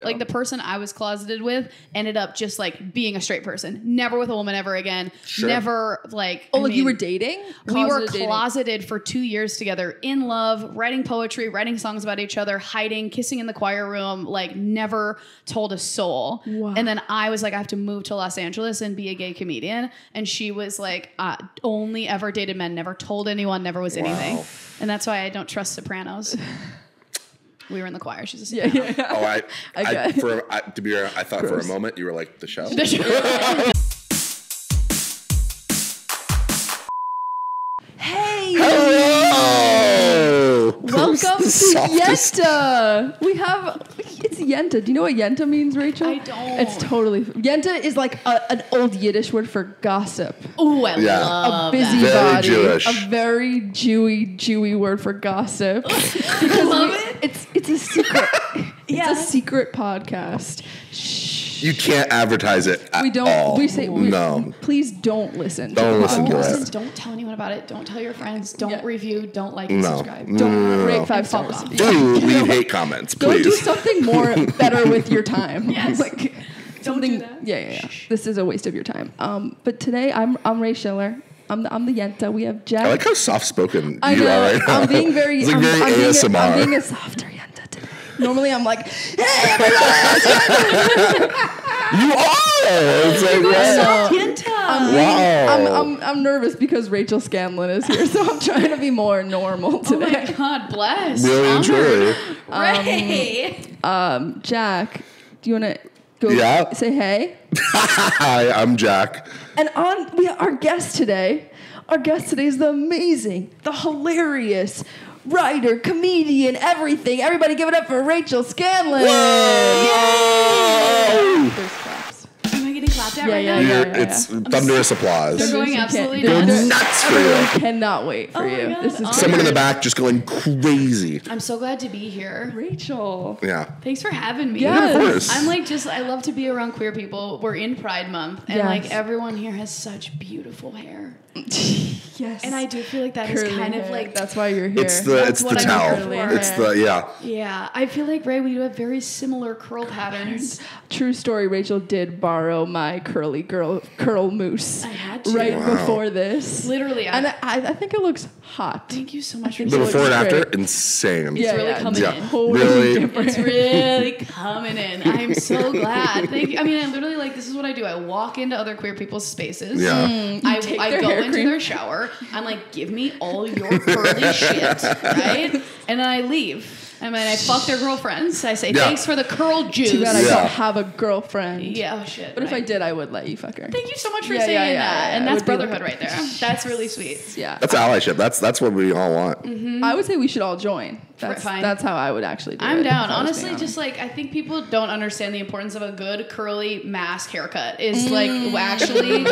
Like the person I was closeted with ended up just like being a straight person. Never with a woman ever again. Sure. Never like. Oh, you were dating? We were closeted for 2 years together, in love, writing poetry, writing songs about each other, hiding, kissing in the choir room, like never told a soul. Wow. And then I was like, I have to move to Los Angeles and be a gay comedian. And she was like, only ever dated men, never told anyone, never was anything. And that's why I don't trust Sopranos. We were in the choir. She's a soprano. Yeah. Oh, to be honest, I thought for a moment you were like the show. The show. Hey! Hello! Welcome to Yenta. It's Yenta. Do you know what Yenta means, Rachel? I don't. It's totally... Yenta is like an old Yiddish word for gossip. Oh, I love a busybody. Very Jewish. A very Jewy word for gossip. Because it's a secret. It's a secret podcast. You can't advertise it at we don't. all. We say no. Please don't listen. Don't listen to it. Don't tell anyone about it. Don't tell your friends. Don't review. Don't like and subscribe. Don't rate 5 stars. Do leave hate comments, please. Don't do something more better with your time. Yes. Like something. Don't do that. Yeah. This is a waste of your time. But today I'm Ray Schiller. I'm the Yenta. We have Jack. I like how soft spoken you are right now. I'm being very. It's like very ASMR. I'm being a softer Yenta today. Normally I'm like, hey everyone. You are. It's like, I'm nervous because Rachel Scanlon is here, so I'm trying to be more normal today. Oh my God, bless. Really and truly. Ray. Jack, do you want to go say hey? Hi, I'm Jack. And our guest today is the amazing, the hilarious writer, comedian, everything. Everybody give it up for Rachel Scanlon. Whoa! There's claps. Am I getting clapped at right now? It's thunderous applause. They're going absolutely nuts for you. I cannot wait for you. God. This is someone in the back just going crazy. I'm so glad to be here. Rachel. Yeah. Thanks for having me. Yes. Of course. I'm like I love to be around queer people. We're in Pride Month and like everyone here has such beautiful hair. Yes. And I do feel like that curly is kind hair. of like that's why you're here. It's the towel. It's the Yeah, I feel like Ray, we do have very similar curl patterns. True story. Rachel did borrow my curl mousse. I had to before this. Literally, and I think it looks hot. Thank you so much. The before and after, insane. It's really coming in. Totally it's really coming in. I'm so glad. Thank you. I mean, I literally this is what I do. I walk into other queer people's spaces. Yeah. I go into their shower. I'm like, give me all your curly shit, right? And then I leave. And then I fuck their girlfriends. I say, thanks for the curl juice. Too bad I don't have a girlfriend. Yeah, oh shit. But if I did, I would let you fuck her. Thank you so much for saying that. And that's brotherhood right there. That's really sweet. Yeah. That's allyship. That's what we all want. Mm-hmm. I would say we should all join. That's how I would actually do it. I'm down. Honestly, just I think people don't understand the importance of a good curly mask haircut. Is actually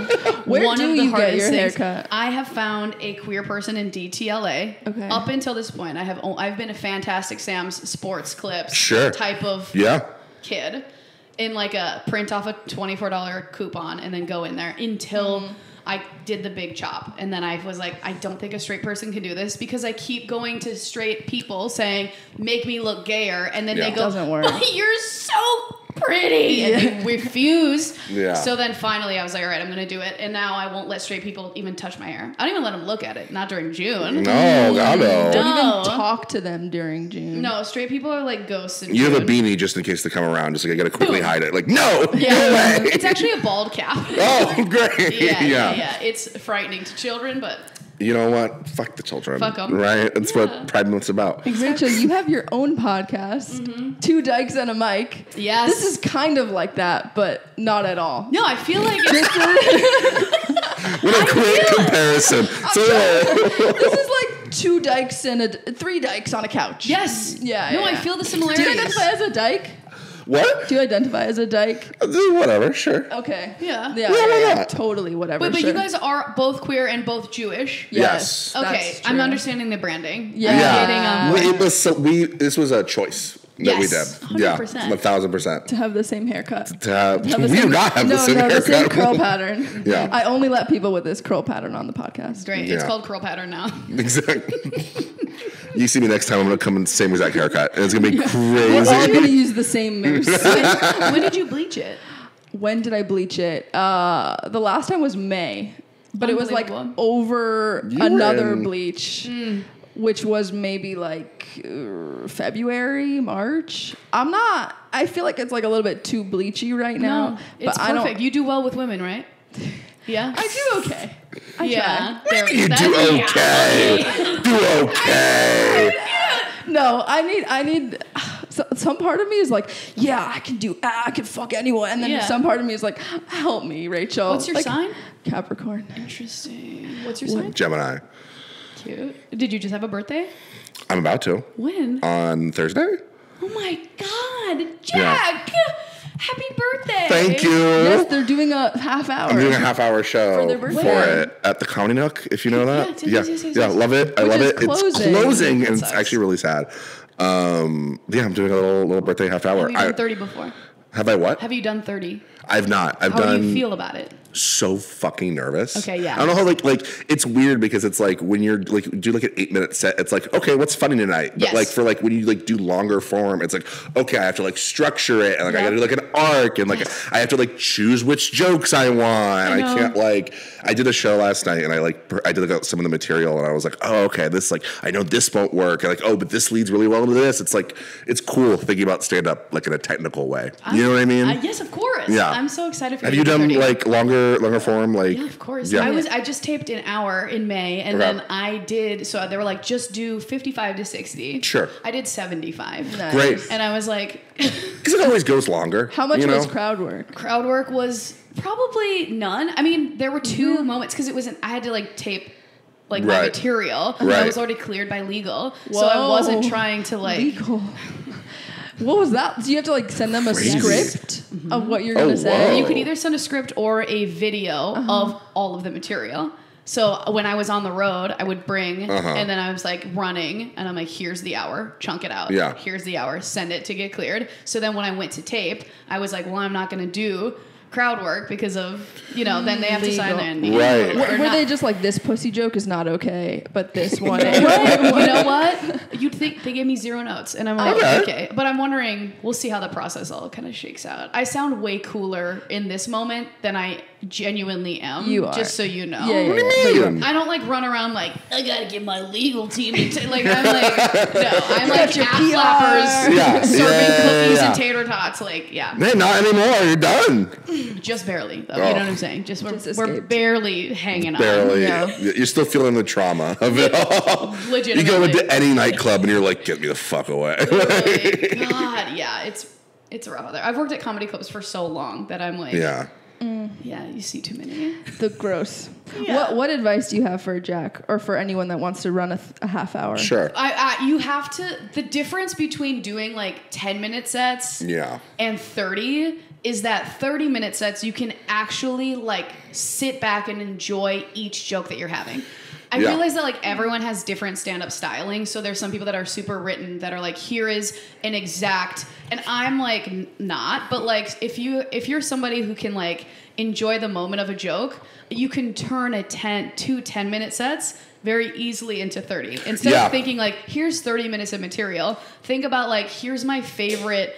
one of the hardest things. I have found a queer person in DTLA. Okay. Up until this point, I've been a Fantastic Sam's sports clips type of kid in a print off a $24 coupon and then go in there until I did the big chop. And then I was like, I don't think a straight person can do this because I keep going to straight people saying, make me look gayer. And then they go, doesn't work. But you're so pretty. And they refuse. Yeah. So then finally I was like, all right, I'm going to do it. And now I won't let straight people even touch my hair. I don't even let them look at it. Not during June. No, God, no. Don't even talk to them during June. No, straight people are like ghosts in You June. have a beanie just in case they come around. Just I got to quickly hide it. No. Yeah. No way. It's actually a bald cap. Oh, great. Yeah. It's frightening to children, but... You know what? Fuck the children. Fuck them. Right? That's what Pride Month's about. Rachel, you have your own podcast, 2 Dykes and a Mic. Yes. This is kind of like that, but not at all. No, I feel like What a great comparison. This is like 2 Dykes and 3 Dykes on a couch. Yes. Yeah. No, I feel the similarities. Do you identify as a dyke? What? Do you identify as a dyke? Whatever, sure. Okay. Yeah. Yeah. Totally, whatever. Wait, but you guys are both queer and both Jewish? Yes. Okay, I'm understanding the branding. Yeah. This was a choice. That we Yes, did. 100%. Yeah, 1,000%. To have the same haircut. We do not have the same haircut. The same curl pattern. Yeah. I only let people with this curl pattern on the podcast. Great. Yeah. It's called curl pattern now. Exactly. You see me next time, I'm going to come in the same exact haircut. And it's going to be crazy. We're all going to use the same mousse. When did you bleach it? When did I bleach it? The last time was May. But it was like over another bleach. Which was maybe like February, March. I feel like it's like a little bit too bleachy right now. No, it's perfect. You do well with women, right? Yeah. I do okay. I try. You do okay. Do okay. No, I need some part of me is like, yeah, I can fuck anyone. And then some part of me is like, help me, Rachel. What's your sign? Capricorn. Interesting. What's your sign? Gemini. Cute. Did you just have a birthday? I'm about to. When? On Thursday. Oh my God, Jack! Yeah. Happy birthday! Thank you. Yes, they're doing a half hour. I'm doing a half-hour show for their birthday. it at the Comedy Nook, if you know that. Yeah, Love it. I love it. Closing. It's closing, and it's actually really sad. I'm doing a little birthday half hour. Have you done 30 before? Have I what? Have you done 30? I've not. How do you feel about it? So fucking nervous. Okay, yeah. I don't know how like it's weird because it's like when you're like do like an 8-minute set, it's like, okay, what's funny tonight? But like for like when you like do longer form, it's like, okay, I have to like structure it and like I gotta do like an arc and like I have to like choose which jokes I want. I can't like I did a show last night and I did like some of the material and I was like, oh, okay, this like I know this won't work. And like, oh, but this leads really well into this. It's like it's cool thinking about stand up like in a technical way. You know what I mean? Yes, of course. Yeah. I'm so excited for you. Have you done 30. Like longer form? Like yeah, of course. Yeah. I just taped an hour in May and then I did so they were like just do 55 to 60. Sure. I did 75. Nice. Great. And I was like because it always goes longer. How much was crowd work? Crowd work was probably none. I mean, there were two moments because I had to like tape like my material. Right. I was already cleared by legal. Whoa. So I wasn't trying to like legal. What was that? Do you have to like send them a script of what you're gonna say? Whoa. You could either send a script or a video of all of the material. So when I was on the road, I would bring, and then I was like running, and I'm like, here's the hour, chunk it out. Yeah. Here's the hour, send it to get cleared. So then when I went to tape, I was like, well, I'm not going to do crowd work because of, then they have to sign in. Right. Were they just like, this pussy joke is not okay, but this one is? You know what? You'd think they gave me 0 notes, and I'm like, okay. But I'm wondering, we'll see how the process all kind of shakes out. I sound way cooler in this moment than I genuinely am. You are. Just so you know. Yeah. What do you mean? I don't like run around like, I gotta get my legal team to like, I'm like, no, I'm like ass flappers serving cookies and tater tots. Like, Hey, not anymore. You're done. Just barely, though. You know what I'm saying? We're barely hanging on. Barely. Yeah. You're still feeling the trauma of it all. Legitimately. You go into any nightclub and you're like, get me the fuck away. God, yeah, it's rough out there. I've worked at comedy clubs for so long that I'm like, yeah, you see too many. The gross. Yeah. What advice do you have for Jack or for anyone that wants to run a half hour? Sure. You have to. The difference between doing like 10-minute sets and 30 is that 30-minute sets you can actually like sit back and enjoy each joke that you're having. I realize that like everyone has different stand-up styling. So there's some people that are super written that are like, here is an exact, and I'm like not, but like if you're somebody who can like enjoy the moment of a joke, you can turn two 10-minute sets very easily into 30. Instead of thinking like, here's 30 minutes of material, think about like, here's my favorite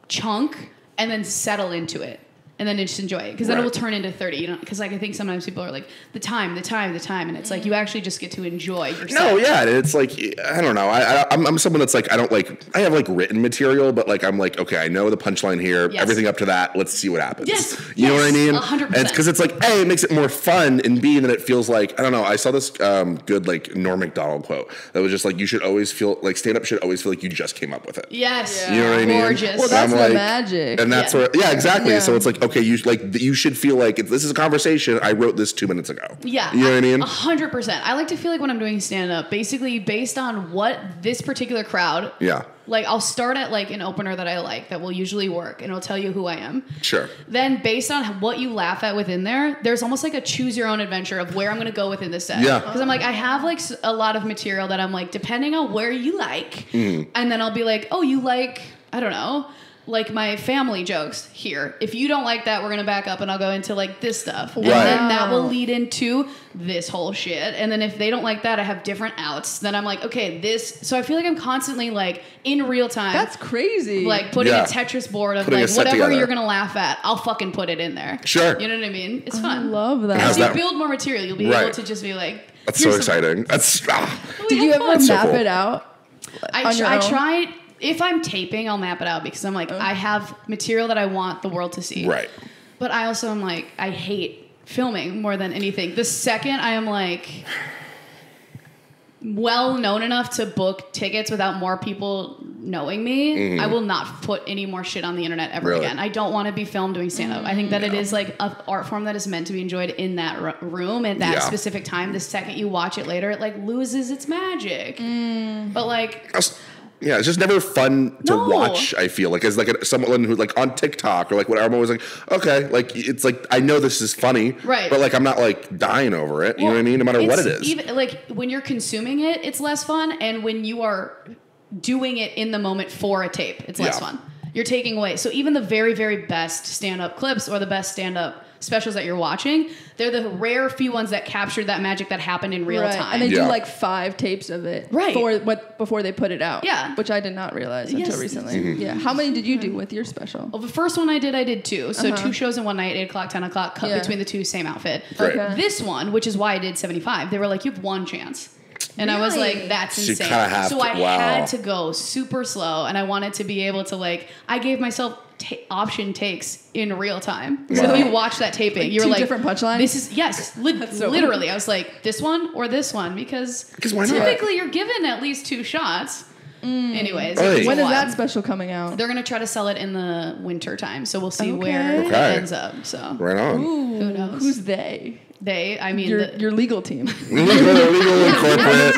chunk and then settle into it. And then just enjoy it because then it will turn into 30. Because like I think sometimes people are like the time, and it's like you actually just get to enjoy yourself. No, it's like I don't know. I'm someone that's like I don't like I have like written material, but like I'm like okay, I know the punchline here. Yes. Everything up to that. Let's see what happens. Yes, you know what I mean? 100%. And because it's like A, it makes it more fun, and B, then it feels like I don't know. I saw this good like Norm Macdonald quote that was just like you should always feel like stand up should always feel like you just came up with it. Yes, you know what I mean? Gorgeous. Well, that's the magic, and that's where exactly. Yeah. So it's like. Okay, you should feel like if this is a conversation. I wrote this 2 minutes ago. Yeah, you know what I mean. 100%. I like to feel like when I'm doing stand up, basically based on what this particular crowd. Yeah. Like I'll start at like an opener that I like that will usually work, and it'll tell you who I am. Sure. Then based on what you laugh at within there's almost like a choose your own adventure of where I'm going to go within this set. Yeah. Because I'm like I have like a lot of material that I'm like depending on where you like, and then I'll be like, oh, you like I don't know, like my family jokes here. If you don't like that, we're going to back up and I'll go into like this stuff. And then that will lead into this whole shit. And then if they don't like that, I have different outs. Then I'm like, okay, this. So I feel like I'm constantly like in real time. That's crazy. Like putting a Tetris board of like whatever you're going to laugh at, I'll fucking put it in there. Sure. You know what I mean? It's fun. I love that. As you build more material, you'll be able to just be like, that's so exciting. Did you ever map it out? I tried. If I'm taping, I'll map it out because I'm like, I have material that I want the world to see. Right. But I also am like, I hate filming more than anything. The second I am like well known enough to book tickets without more people knowing me, I will not put any more shit on the internet ever again. I don't want to be filmed doing stand-up. I think that it is like an art form that is meant to be enjoyed in that room at that specific time. The second you watch it later, it like loses its magic. But like... Yeah, it's just never fun to watch, I feel. Like, as like someone who, like, on TikTok or, like, whatever, I'm always like, okay, like, it's like, I know this is funny. Right. But, like, I'm not, like, dying over it. You know what I mean? No matter what it is. Even, like, when you're consuming it, it's less fun. And when you are doing it in the moment for a tape, it's less fun. You're taking away. So even the very, very best stand-up clips or the best stand-up specials that you're watching, they're the rare few ones that captured that magic that happened in real time. And they do like 5 tapes of it before they put it out. Yeah. Which I did not realize until recently. Yeah. How many did you do with your special? Well, the first one I did 2. So 2 shows in one night, 8 o'clock, 10 o'clock, cut between the 2, same outfit. Okay. This one, which is why I did 75, they were like, you have 1 chance. And I was like, that's insane. So I had to go super slow, and I wanted to be able to like, I gave myself option takes in real time. So if you watch that taping, you're 2 like, different punchlines? This is, literally, I was like, this one or this one, because why not? typically you're given at least 2 shots. Anyways. When is that special coming out? They're going to try to sell it in the winter time, so we'll see where it ends up. So right on. Ooh, who knows? Who's they? They, I mean... Your legal team. legal and corporate.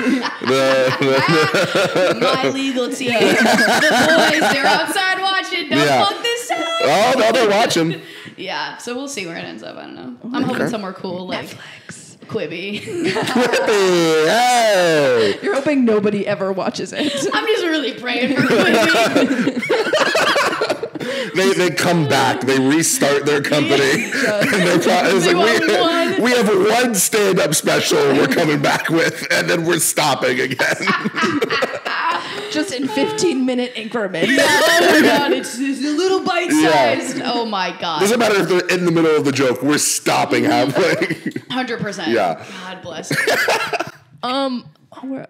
My legal team. The boys, they're outside watching. Don't fuck this up. Oh, no, they're watching. Yeah, so we'll see where it ends up. I don't know. I'm hoping somewhere cool, like Netflix. Quibi. Hey. You're hoping nobody ever watches it. I'm just really praying for Quibi. They come back. They restart their company. And we have 1 stand-up special we're coming back with, and then we're stopping again. Just in 15-minute increments. Oh my god, it's a little bite-sized. Oh my god. Doesn't matter if they're in the middle of the joke. We're stopping halfway. 100%. Yeah. God bless. We're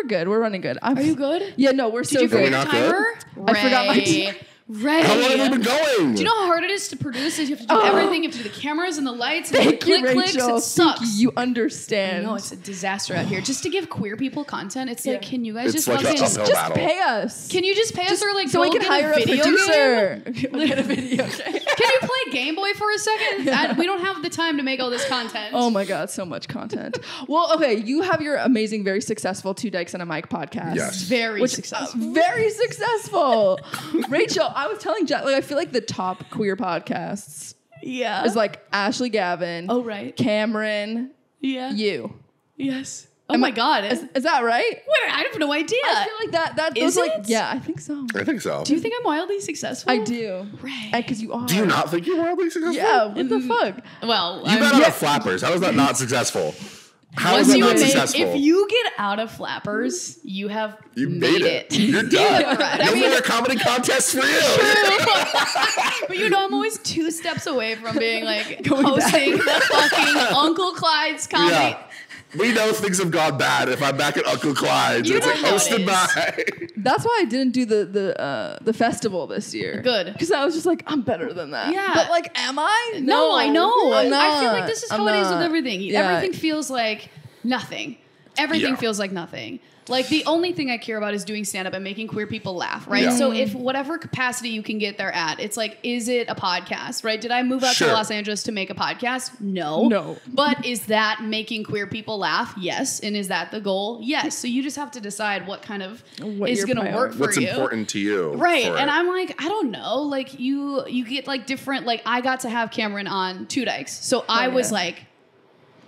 good. We're running good. Are you good? Yeah, no, we're so good. Not good? I forgot my timer. Ready. How long have we been going? Do you know how hard it is to produce? You have to do everything. You have to do the cameras and the lights and Thank the you, clicks. Rachel. It sucks. You understand. No, it's a disaster out here. Just to give queer people content, it's like, can you guys just like fucking just pay us? Can you just pay us or like so we can hire a producer? Get a video game. Can you play Game Boy for a second? We don't have the time to make all this content. Oh my god, so much content. Well, okay, you have your amazing, very successful 2 Dykes and a Mic podcast. Yes, very successful. Very successful. Rachel, I was telling Jack, like, I feel like the top queer podcasts is like Ashley Gavin. Oh, right. Cameron. Yeah. You. Yes. Oh my god. Is that right? What? I have no idea. I feel like that is like, it? yeah, I think so. I think so. Do you think I'm wildly successful? I do. Right. Because you are. Do you not think you're wildly successful? Yeah, what the fuck? Well, you got out of Flappers. How is that not successful? How is that not successful? If you get out of Flappers, you have made it. You're done. No more comedy contests for you. But you know, I'm always 2 steps away from being like hosting the fucking Uncle Clyde's comedy. Yeah. We know things have gone bad if I'm back at Uncle Clyde's. It's like hosted by. That's why I didn't do the festival this year. Good. Because I was just like, I'm better than that. Yeah. But like, am I? No, I know. I'm not. I feel like this is how it is with everything. Yeah. Everything feels like nothing. Everything feels like nothing. Like, the only thing I care about is doing stand-up and making queer people laugh, right? Yeah. So if whatever capacity you can get there at, it's like, is it a podcast, right? Did I move out to Los Angeles to make a podcast? No. But is that making queer people laugh? Yes. And is that the goal? Yes. So you just have to decide what kind of is going to work for What's important to you. Right. And I'm like, I don't know. Like, you get like different, like, I got to have Cameron on 2 Dykes. So I was like,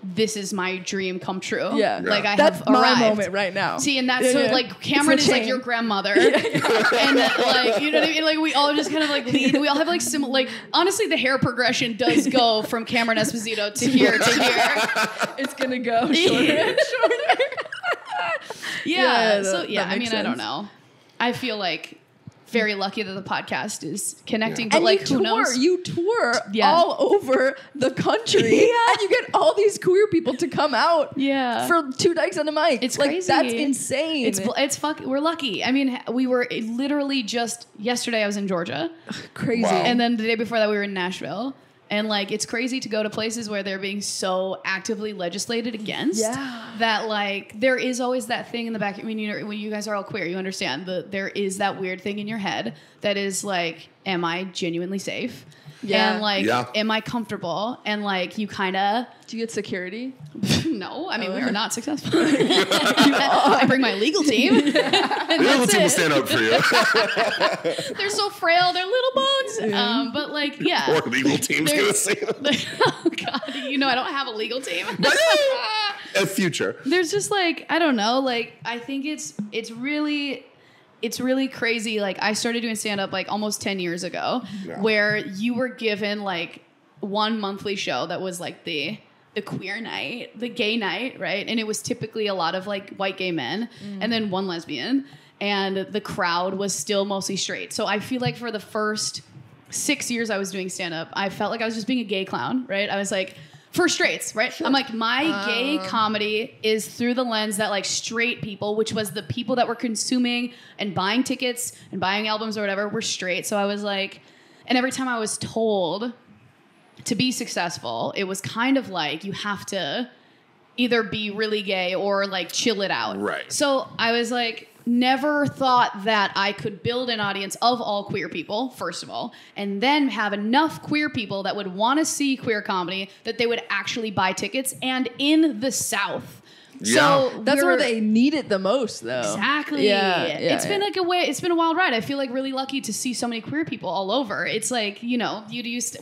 this is my dream come true. Yeah. Like I that's have arrived. my moment right now. See, and that's so like Cameron is like your grandmother. And like, you know what I mean? Like we all just kind of like lead. We all have like similar, like honestly the hair progression does go from Cameron Esposito to here to here. It's going to go shorter and shorter. So I mean, sense. I don't know. I feel like very lucky that the podcast is connecting, but and like who knows? You tour all over the country, and you get all these queer people to come out. For 2 dykes and a mic. It's like crazy. That's insane. It's fucking. We're lucky. I mean, we were literally just yesterday. I was in Georgia. Crazy. Wow. And then the day before that, we were in Nashville. And like, it's crazy to go to places where they're being so actively legislated against that like, there is always that thing in the back. I mean, when you guys are all queer, you understand that there is that weird thing in your head that is like, am I genuinely safe? Yeah. And like, am I comfortable? And like, you kind of... Do you get security? No. I mean, we are not successful. I bring my legal team. The legal team will stand up for you. They're so frail. They're little bones. But like, Or legal team's going to say that. Oh, God. You know, I don't have a legal team. A future. There's just like, I don't know. Like, I think it's really crazy. Like I started doing stand-up like almost 10 years ago where you were given like one monthly show that was like the queer night, the gay night, right? And it was typically a lot of like white gay men and then one lesbian, and the crowd was still mostly straight. So I feel like for the first 6 years I was doing stand-up, I felt like I was just being a gay clown, right? I was like, for straights, right? Sure. I'm like, my gay comedy is through the lens that like straight people, which was the people that were consuming and buying tickets and buying albums or whatever, were straight. So I was like, and every time I was told to be successful, it was kind of like, you have to either be really gay or like chill it out. Right. So I was like, never thought that I could build an audience of all queer people, first of all, and then have enough queer people that would want to see queer comedy that they would actually buy tickets, and in the South. Yeah. So that's where they need it the most, though. Exactly. It's been like it's been a wild ride. I feel like really lucky to see so many queer people all over. It's like, you know,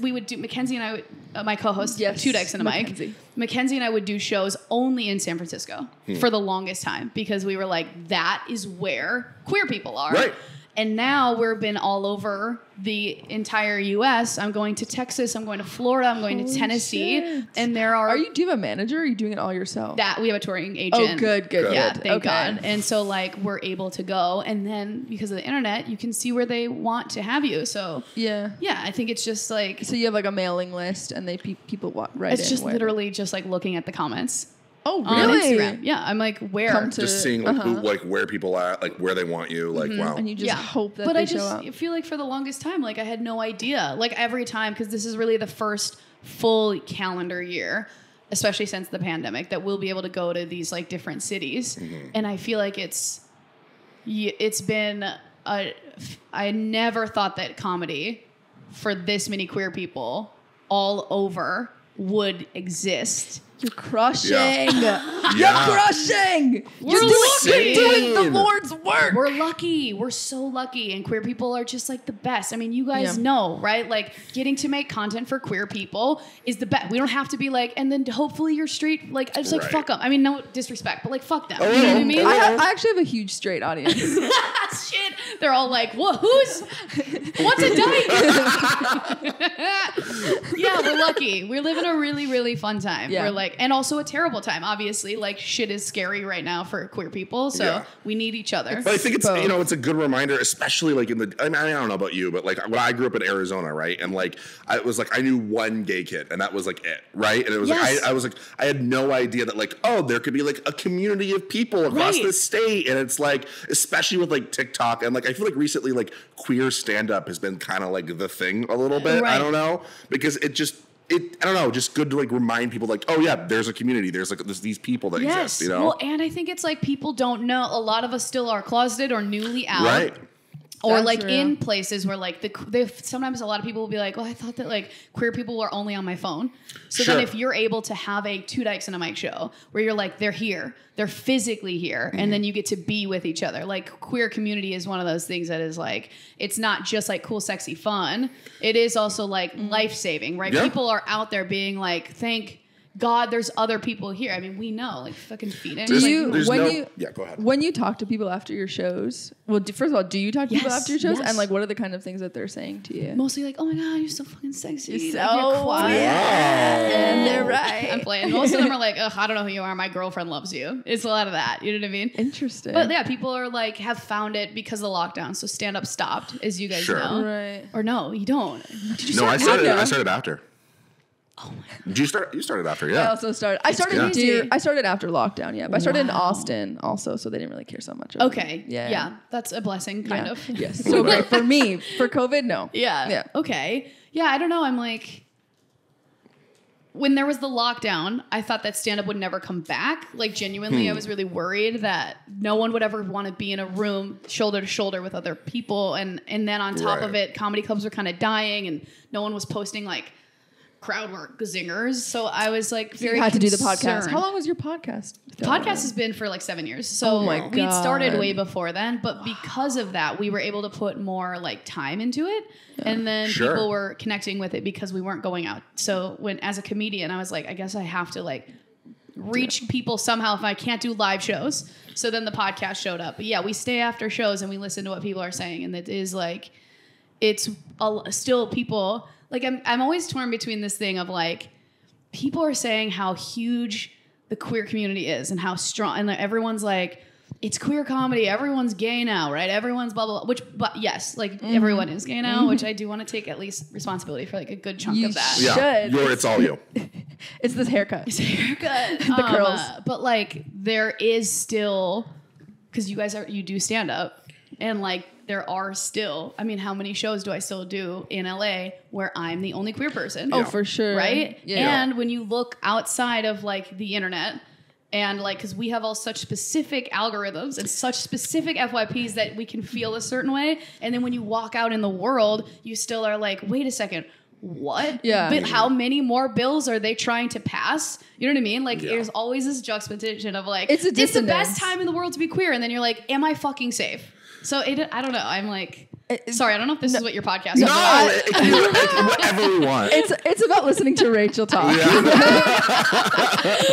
we would do, Mackenzie and I, my co-host, 2 dykes and a mic. Mackenzie and I would do shows only in San Francisco for the longest time because we were like, that is where queer people are. Right. And now we've been all over the entire U.S. I'm going to Texas. I'm going to Florida. I'm going to Tennessee. Shit. And there are... Do you have a manager or are you doing it all yourself? That we have a touring agent. Oh, good. Yeah, thank God. And so like we're able to go. And then because of the internet, you can see where they want to have you. So yeah, I think it's just like... So you have like a mailing list and they people write It's just literally just like looking at the comments. Oh, really? On Instagram. Yeah, I'm like, where? Just seeing like who, like where people are, like where they want you, like wow. And you just hope that they show up. But I feel like for the longest time, like I had no idea. Like every time, because this is really the first full calendar year, especially since the pandemic, that we'll be able to go to these like different cities. And I feel like it's been I never thought that comedy for this many queer people all over would exist. You're crushing. Yeah. You're crushing. You're doing the Lord's work. We're lucky. We're so lucky. And queer people are just like the best. I mean, you guys know, right? Like getting to make content for queer people is the best. We don't have to be like, and then hopefully you're straight. Like, I just like, fuck them. I mean, no disrespect, but like, fuck them. You know what I mean? I actually have a huge straight audience. Shit. They're all like, what? What's a dyke? Yeah, we're lucky. We live in a really, really fun time. Yeah. We're like, and also a terrible time. Obviously, like shit is scary right now for queer people. So we need each other. But I think it's, you know, it's a good reminder, especially like I don't know about you, but like when I grew up in Arizona, right? And like, I knew one gay kid and that was like it, right? And it was like, I had no idea that like, oh, there could be like a community of people across this state. And it's like, especially with like TikTok and like, I feel like recently like queer stand-up has been kind of like the thing a little bit. I don't know, because I don't know, just good to like remind people like, oh yeah, there's a community. There's like these people that exist, you know? Well, and I think it's like people don't know. A lot of us still are closeted or newly out. Right. Or that's like real. In places where like sometimes a lot of people will be like, well, I thought that like queer people were only on my phone. So then if you're able to have a 2 dykes and a mic show where you're like, they're here, they're physically here, and then you get to be with each other. Like queer community is one of those things that is like, it's not just like cool, sexy fun. It is also like life-saving, right? Yeah. People are out there being like, thank God, there's other people here. I mean, we know, like fucking Phoenix. Go ahead. When you talk to people after your shows, well, first of all, do you talk to people after your shows? Yes. And like, what are the kind of things that they're saying to you? Mostly like, oh my God, you're so fucking sexy. You're like, you're quiet. And they're right. I'm playing. Most of them are like, ugh, I don't know who you are. My girlfriend loves you. It's a lot of that. You know what I mean? Interesting. But yeah, people are like, have found it because of the lockdown. So stand up stopped, as you guys know. Right. Or no, you don't. Did you I start started after. Oh my God. You started after, yeah. I also started. I started after lockdown, yeah. But I started in Austin also, so they didn't really care so much. Okay. Yeah. That's a blessing, kind of. Yes. So great. For me, for COVID, no. Yeah. Okay. Yeah, I don't know. I'm like, when there was the lockdown, I thought that stand-up would never come back. Like, genuinely, I was really worried that no one would ever want to be in a room shoulder to shoulder with other people. And then on top of it, comedy clubs were kind of dying and no one was posting like crowd work zingers. So I was like very you had to do the concerned. podcast. How long was your podcast? Podcast has been for like 7 years. So we'd started way before then, but because of that, we were able to put more like time into it. Yeah. And then people were connecting with it because we weren't going out. So as a comedian, I was like, I guess I have to like reach people somehow if I can't do live shows. So then the podcast showed up. But yeah, we stay after shows and we listen to what people are saying. And it is like, it's still people... Like, I'm always torn between this thing of, like, people are saying how huge the queer community is and how strong, and everyone's like, it's queer comedy, everyone's gay now, right? Everyone's blah, blah, blah. But yes, like, everyone is gay now, which I do want to take at least responsibility for, like, a good chunk of that. Yeah, it's all you. It's this haircut. It's a haircut. The curls. But, like, there is still, because you do stand up, and, like, there are still, I mean, how many shows do I still do in LA where I'm the only queer person? Oh, for sure. Right? Yeah. And when you look outside of like the internet and like, cause we have all such specific algorithms and such specific FYPs that we can feel a certain way. And then when you walk out in the world, you still are like, wait a second. What? Yeah. But how many more bills are they trying to pass? You know what I mean? Like, there's always this juxtaposition of like, it's the best time in the world to be queer. And then you're like, am I fucking safe? So I don't know. I'm like, sorry, I don't know if this is what your podcast is. No, whatever we want. It's about listening to Rachel talk. Yeah. I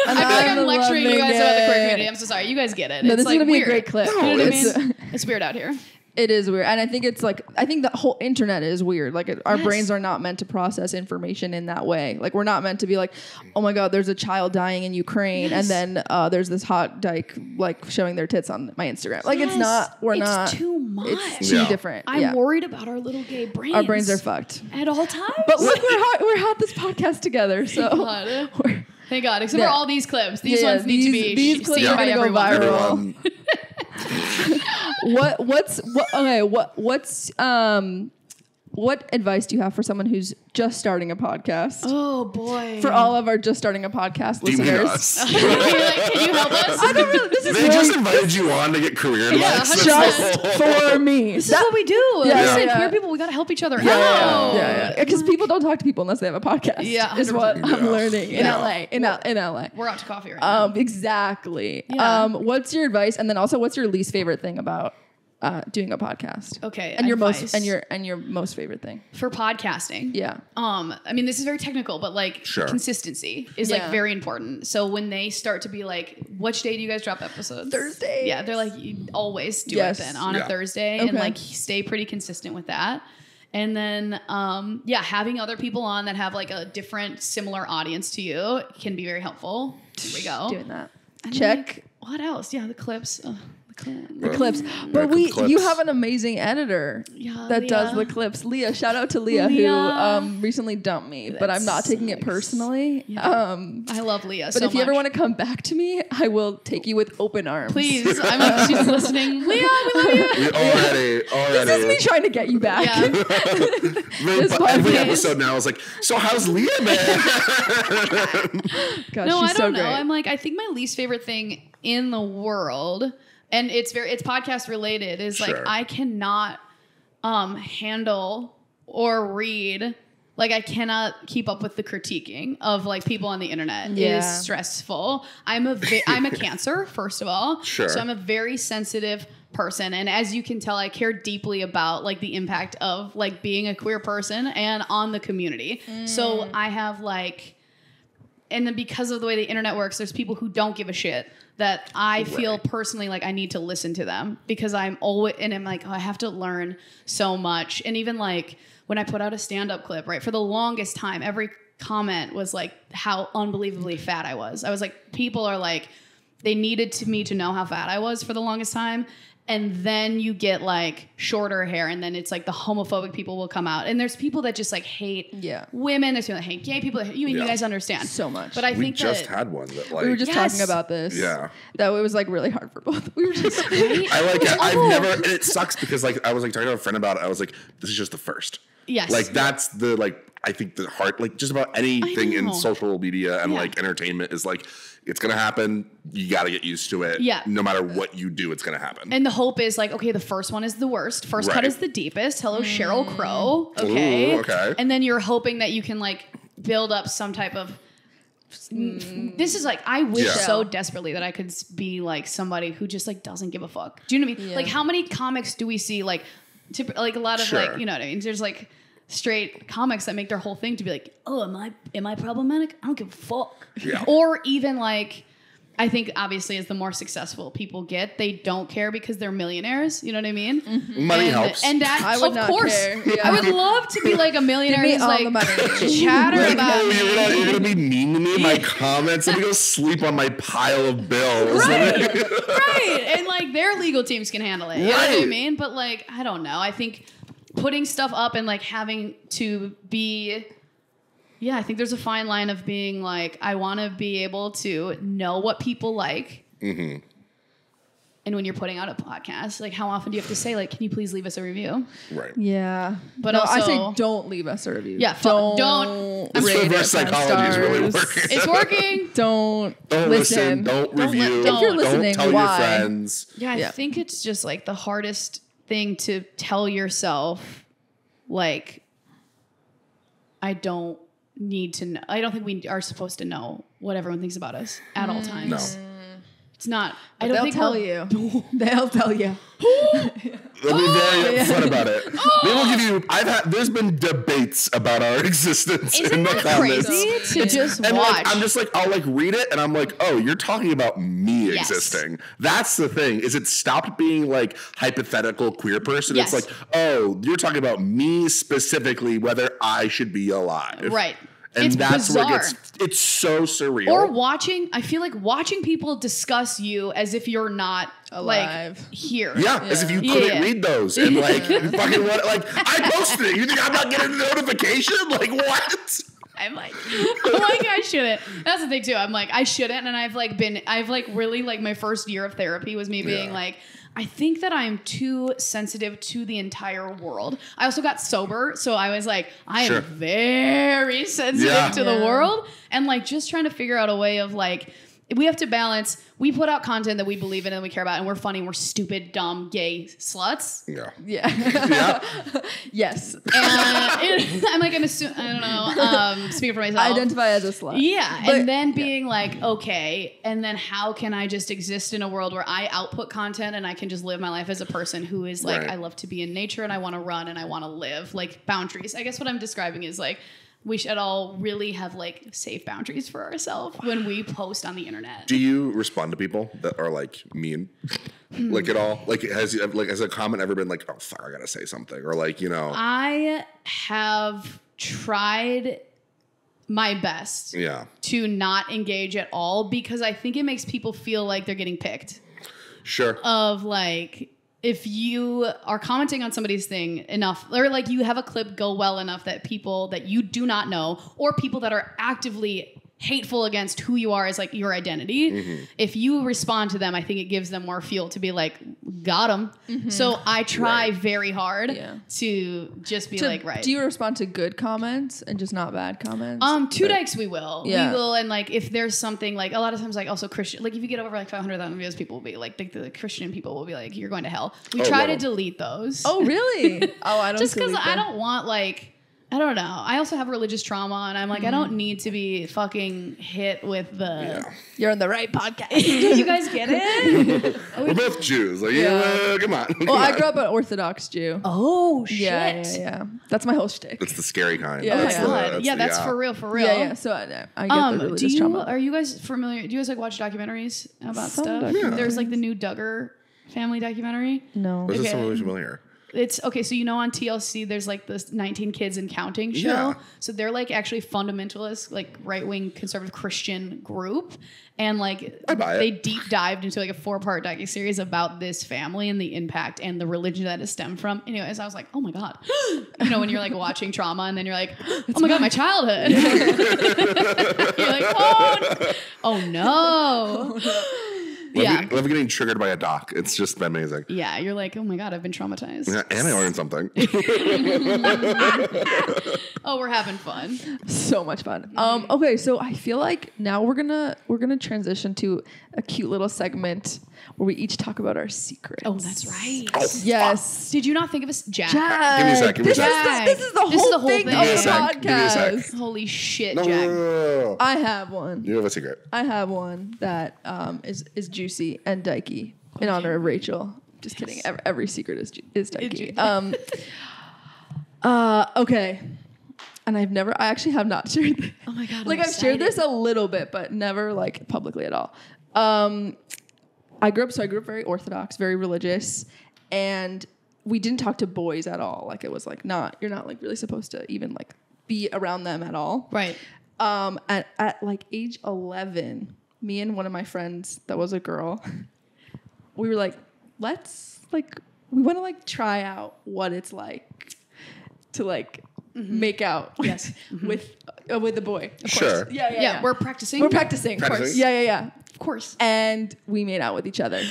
feel like I'm lecturing you guys about the queer community. I'm so sorry. You guys get it. No, it's this is going to be a great clip. You know what I mean? It's weird out here. It is weird. And I think the whole internet is weird. Like our brains are not meant to process information in that way. Like we're not meant to be like, oh my God, there's a child dying in Ukraine. And then there's this hot dyke like showing their tits on my Instagram. Like it's too much. It's too different. I'm worried about our little gay brains. Our brains are fucked. At all times. But look, we're hot this podcast together. So Thank God. Except for all these clips. These ones need to be seen by everyone. What advice do you have for someone who's just starting a podcast? Oh boy! For all of our just starting a podcast listeners, can you help us? I don't really. They just invited you on to get career advice. Just for me. This is what we do. Listen, queer people, we gotta help each other out. Yeah. Because people don't talk to people unless they have a podcast. Yeah, is what I'm learning in LA. In LA, we're out to coffee right now. Exactly. Yeah. What's your advice? And then also, what's your least favorite thing about doing a podcast? Okay. And your most favorite thing for podcasting. Yeah. I mean, this is very technical, but like consistency is like very important. So when they start to be like, which day do you guys drop episodes? Thursday. Yeah. They're like, you always do it then on a Thursday and like stay pretty consistent with that. And then, having other people on that have like a different, similar audience to you can be very helpful. Here we go. Doing that. And check. Like, what else? Yeah. The clips. The clips. But you have an amazing editor that Leah does the clips. Leah, shout out to Leah. Who recently dumped me, but I'm not taking it personally. Yeah. I love Leah but if you ever want to come back to me, I will take you with open arms. Please. She's listening. Leah, we love you. Already. This is me trying to get you back. Yeah. Every episode now is like, so how's Leah, man? God, no, she's I don't know. I'm like, I think my least favorite thing in the world, and it's podcast related, is like I cannot handle or read, like I cannot keep up with the critiquing of like people on the internet. It is stressful. I'm a Cancer, first of all. Sure. So I'm a very sensitive person, and as you can tell, I care deeply about like the impact of like being a queer person and on the community. So I have like then because of the way the internet works, there's people who don't give a shit that I feel personally like I need to listen to them because I'm always, and I'm like, oh, I have to learn so much. And even like when I put out a stand-up clip, right, for the longest time, every comment was like how unbelievably fat I was. I was like, people are like, they needed me to know how fat I was for the longest time. And then you get like shorter hair, and then it's like the homophobic people will come out. And there's people that just like hate women. There's people that hate gay people. You guys understand so much. But I think we just had one that like we were just talking about this. Yeah, that it was like really hard for both. We were just. I like it. I've never. And it sucks because like I was like talking to a friend about it. I was like, this is just the first. Yes. Like that's the like. I think the heart, like just about anything in social media and like entertainment is like, it's going to happen. You got to get used to it. Yeah. No matter what you do, it's going to happen. And the hope is like, okay, the first one is the worst. First cut is the deepest. Hello, Sheryl Crow. Okay. Ooh, okay. And then you're hoping that you can like build up some type of, this is like, I wish so desperately that I could be like somebody who just like doesn't give a fuck. Do you know what I mean? Yeah. Like how many comics do we see like, like a lot of like, you know what I mean? There's like, straight comics that make their whole thing to be like, oh, am I problematic? I don't give a fuck. Yeah. Or even like, I think obviously as the more successful people get, they don't care because they're millionaires. You know what I mean? Mm-hmm. Money helps. And that, I would of course, care. Yeah. I would love to be like a millionaire who's like chatter like, about you're gonna be mean to me in my comments. Let me go sleep on my pile of bills. Right. Right. And like their legal teams can handle it. You know what I mean? But like, I don't know. I think putting stuff up and like having to be, I think there's a fine line of being like, I want to be able to know what people like. Mm-hmm. And when you're putting out a podcast, like how often do you have to say like, can you please leave us a review? Right. Yeah. But no, also, I say don't leave us a review. Yeah. Don't. This reverse psychology is really working. It's working. Don't listen. Don't review. If you're listening, don't tell why? your friends. Yeah. I think it's just like the hardest thing to tell yourself, like, I don't need to know. I don't think we are supposed to know what everyone thinks about us at all times. No. It's not. But I don't think tell you. They'll tell you. They'll be very upfront about it. They will give you. There's been debates about our existence in the comments. Crazy to just watch? Like, I'm just like, I'll like read it, and I'm like, oh, you're talking about me existing. That's the thing. Is it stopped being like hypothetical queer person? Yes. It's like, oh, you're talking about me specifically, whether I should be alive. Right. And it's that's bizarre. where it's so surreal. Or I feel like watching people discuss you as if you're not alive. Like here. Yeah, as if you couldn't read those and like fucking what? Like I posted it. You think I'm not getting a notification? Like what? I'm like I shouldn't. That's the thing too. I'm like I shouldn't, and I've really like my first year of therapy was me being like, I think that I'm too sensitive to the entire world. I also got sober, so I was like, I am very sensitive to the world, and like just trying to figure out a way of like, we have to balance. We put out content that we believe in and we care about, and we're funny, and we're stupid, dumb, gay sluts. Yeah. Yes. And I'm like, I don't know. Speaking for myself, I identify as a slut. Yeah, and then being like, okay, and then how can I just exist in a world where I output content and I can just live my life as a person who is like, I love to be in nature and I want to run and I want to live, like boundaries. I guess what I'm describing is like, we should all really have like safe boundaries for ourselves when we post on the internet. Do you respond to people that are like mean, like at all? Like has a comment ever been like, oh fuck, I gotta say something, or like, you know? I have tried my best to not engage at all because I think it makes people feel like they're getting picked. Sure. Of like, if you are commenting on somebody's thing enough, or like you have a clip go well enough that people that you do not know, or people that are actively hateful against who you are as like your identity, if you respond to them, I think it gives them more fuel to be like, got them. So I try very hard to just be like, Do you respond to good comments and just not bad comments? Two dykes we will. We will, and like if there's something like a lot of times like also Christian, like if you get over like 500,000 views, people will be like the Christian people will be like, you're going to hell. We try to delete those. Oh really? Oh, I don't. Just because I don't want like I don't know. I also have religious trauma, and I'm like, I don't need to be fucking hit with the. Yeah. You're on the right podcast. You guys get it? We're both Jews. Like, come on. Well, I grew up an Orthodox Jew. Oh shit! Yeah. That's my whole shtick. It's the scary kind. Yeah, that's for real. Yeah. So I get the religious trauma. Are you guys familiar? Do you guys like watch documentaries about stuff? Yeah. There's like the new Duggar family documentary. No. This is really familiar. It's okay. So, on TLC, there's like this 19 Kids and Counting show. Yeah. So they're like actually fundamentalist, like right-wing conservative Christian group. And like they deep dived into like a 4-part docuseries about this family and the impact and the religion that it stemmed from. Anyways, I was like, oh my God. When you're like watching trauma and then you're like, oh my God, my childhood. You're like, oh no. I love getting triggered by a doc. It's just amazing. Yeah, you're like, oh my God, I've been traumatized. Yeah, and I learned something. Oh, we're having fun. So much fun. Okay, so I feel like now we're gonna transition to a cute little segment where we each talk about our secrets. Oh, that's right. Oh, yes. Did you not think of us, Jack? Jack. Give me a sec. This is the whole thing of the podcast. Holy shit, No. Juicy I have one. You have a secret. I have one that is juicy and dykey in honor of Rachel. Just kidding. Every secret is dykey. Okay. And I actually have not shared this. Oh my God. I've shared this a little bit, but never like publicly at all. I grew up very Orthodox, very religious, and we didn't talk to boys at all. Like it was like you're not like really supposed to even like be around them at all. Right. At like age 11, me and one of my friends that was a girl, we were like, we want to like try out what it's like to like make out with a boy. Of sure. Course. Yeah. We're practicing. Of course. Yeah. Of course. And we made out with each other.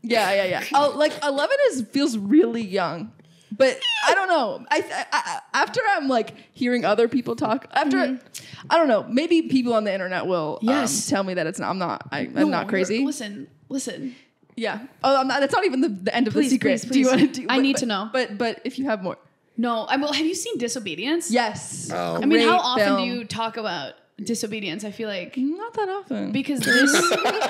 Yeah. Like 11 feels really young. But I don't know. I after I'm like hearing other people talk, I don't know. Maybe people on the internet will tell me that it's not. I'm not crazy. Listen. Yeah. Oh, I'm not. That's not even the end of the secret. Please. Do you want to? I need to know. But if you have more. No. Have you seen Disobedience? Yes. Oh. I mean, how often do you talk about Disobedience? I feel like not that often because this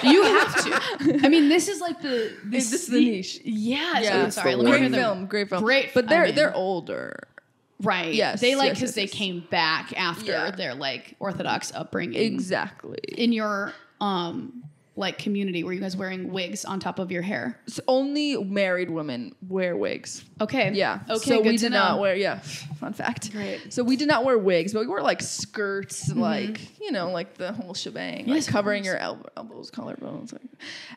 you have to. I mean, this is like this is the niche. Yeah. So, sorry. Great film. But they're older. Right. Yes. They because they came back after their like Orthodox upbringing. Exactly. In your like community, were you guys wearing wigs on top of your hair? So only married women wear wigs. Okay. Yeah. Okay. So we did not wear. Yeah. Fun fact. Great. So we did not wear wigs, but we wore like skirts, like like the whole shebang, like covering your elbows, collarbones.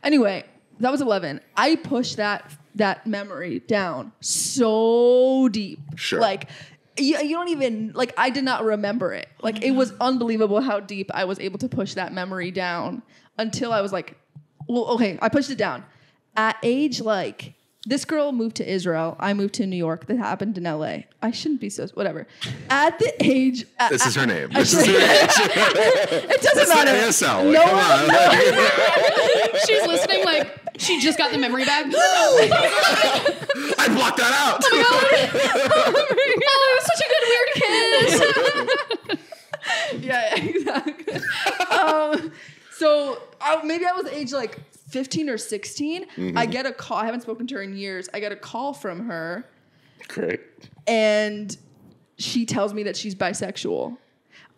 Anyway, that was 11. I pushed that memory down so deep. Sure. Like. You don't even like. I did not remember it. Like it was unbelievable how deep I was able to push that memory down until I was like, well, okay. I pushed it down at age like this girl moved to Israel. I moved to New York. That happened in LA. I shouldn't be so whatever. At the age, this is her name. This is her age. It doesn't matter. ASL. Like, come on. She's listening. Like she just got the memory back. I blocked that out. Oh my God. Such a good weird kiss. Yeah, exactly. So maybe I was age like 15 or 16. Mm-hmm. I get a call. I haven't spoken to her in years. I get a call from her. Great. And she tells me that she's bisexual.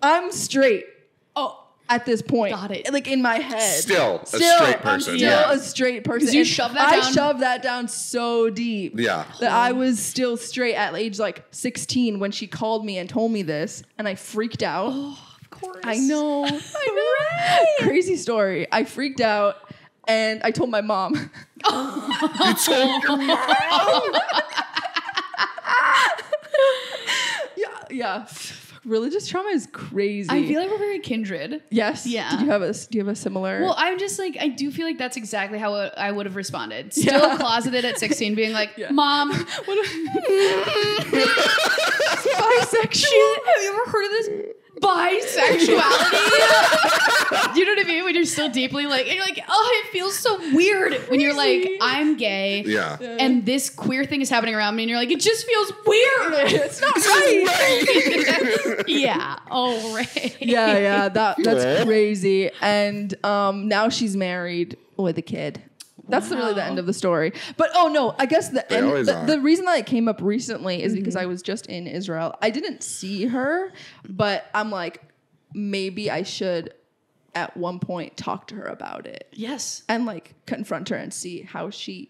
I'm straight. Oh, at this point. Got it. Like in my head. Still a straight person. I'm still a straight person. You shoved that down? I shoved that down so deep. Yeah. That I was still straight at age like 16 when she called me and told me this. And I freaked out. Oh, of course. I know. Crazy story. I freaked out and I told my mom. You told your mom? Yeah. Religious trauma is crazy. I feel like we're very kindred. Yes. Yeah. Do you have a similar? Well, I'm just like, I do feel like that's exactly how I would have responded. Still closeted at 16, being like, Mom. bisexual. Have you ever heard of this? Bisexuality. You know what I mean? When you're still deeply like, and you're like, oh, it feels so weird when you're like, I'm gay. Yeah. And this queer thing is happening around me, and you're like, it just feels weird. It's not right. Yeah. Oh, right. Yeah. That's crazy. And now she's married with a kid. That's really the end of the story. But I guess the reason that it came up recently is because I was just in Israel. I didn't see her, but I'm like, maybe I should at one point talk to her about it. Yes. And like confront her and see how she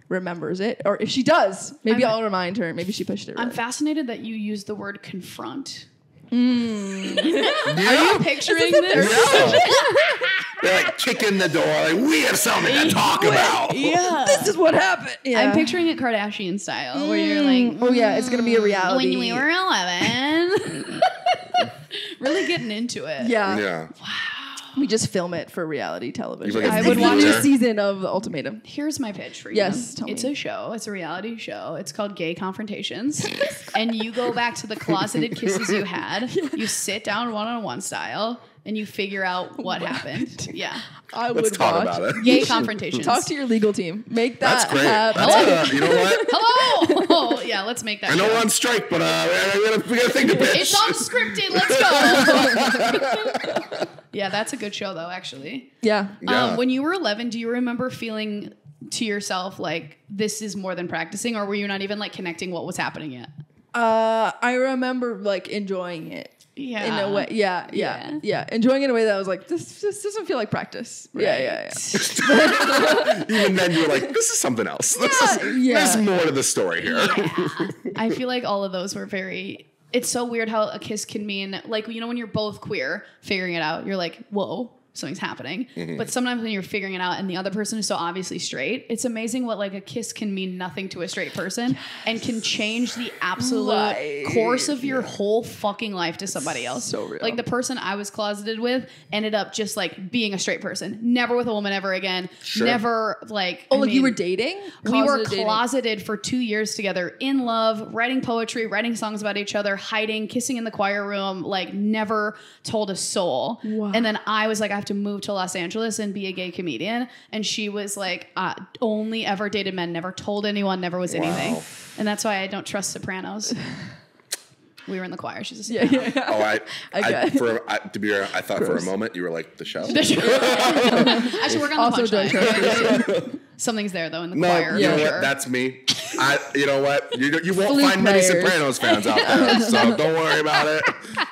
remembers it. Or if she does, maybe I'll remind her. Maybe she pushed it. I'm fascinated that you used the word confront. Yeah. Are you picturing this? No. They're like kicking the door, like, we have something to talk about. Yeah. This is what happened. Yeah. I'm picturing it Kardashian style, where you're like, oh yeah, it's gonna be a reality. When we were 11. Really getting into it. Yeah. Yeah. Wow. We just film it for reality television. Like I would watch a season of The Ultimatum. Here's my pitch for you. Yes, tell me. It's a show. It's a reality show. It's called Gay Confrontations. And you go back to the closeted kisses you had. You sit down one-on-one style, and you figure out what happened. Yeah. Let's talk about it. Gay Confrontations. Talk to your legal team. Make that That's great. happen. You know what? Hello. Oh, yeah, let's make that I know show. we're on strike, but we got a thing to pitch. It's unscripted. Let's go. Yeah, that's a good show, though, actually. Yeah. When you were 11, do you remember feeling to yourself like this is more than practicing, or were you not even like connecting what was happening yet? I remember like enjoying it. Yeah. In a way. Yeah. Enjoying it in a way that I was like, this doesn't feel like practice. Right. Yeah. Even then you were like, this is something else. There's more to the story here. Yeah. I feel like all of those were it's so weird how a kiss can mean, like, you know, when you're both queer, figuring it out, you're like, whoa, something's happening. Mm-hmm. But sometimes when you're figuring it out and the other person is so obviously straight, it's amazing what like a kiss can mean nothing to a straight person and can change the absolute course of your whole fucking life to somebody else. So real. Like the person I was closeted with ended up just like being a straight person. Never with a woman ever again. Sure. Never like... you were dating? We were closeted for 2 years together, in love, writing poetry, writing songs about each other, hiding, kissing in the choir room, like never told a soul. Wow. And then I was like, I have to move to Los Angeles and be a gay comedian. And she was like, only ever dated men, never told anyone, never was anything. Wow. And that's why I don't trust sopranos. We were in the choir. She's a soprano. Yeah. Oh, to be honest, I thought for a moment you were like the show. I should work on the punchline. Something's there though in the choir. You know what? That's me. You know what? You won't find many Sopranos fans out there, so don't worry about it.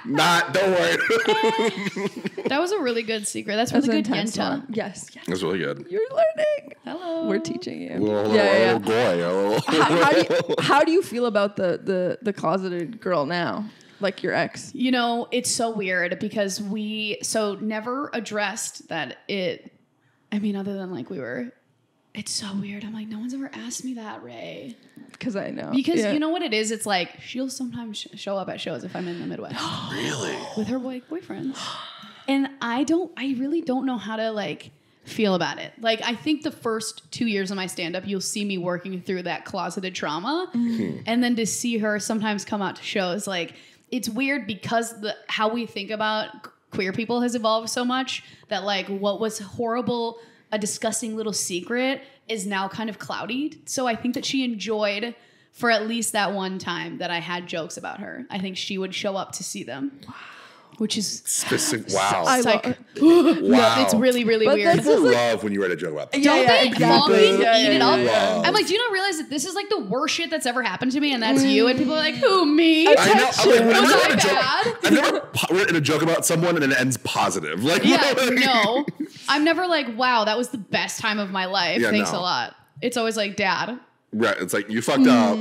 Don't worry. That was a really good secret. That's really good, Yenta. Yes. That's really good. You're learning. Hello. We're teaching you. How do you feel about the closeted girl now? Like your ex? You know, it's so weird because we never addressed that other than like it's so weird. I'm like, no one's ever asked me that, Ray. Because I know. Because you know what it is? It's like, she'll sometimes show up at shows if I'm in the Midwest. Really? With her boyfriends. And I really don't know how to like feel about it. Like, I think the first 2 years of my stand-up, you'll see me working through that closeted trauma. Mm-hmm. And then to see her sometimes come out to shows, like, it's weird because how we think about queer people has evolved so much that like what was horrible, a disgusting little secret, is now kind of cloudy. So I think that she enjoyed, for at least that one time that I had jokes about her, I think she would show up to see them. Wow. Which is specific. Wow. Wow. It's really, really weird. People love when you write a joke about that. Don't they? Exactly. Eat it up. I'm like, do you not realize that this is like the worst shit that's ever happened to me, and that's you? And people are like, who, me? I know. Was I bad? I've never written a joke about someone and it ends positive. Like, no. I'm never like, wow, that was the best time of my life. Thanks a lot. It's always like, Dad. Right. It's like, you fucked up.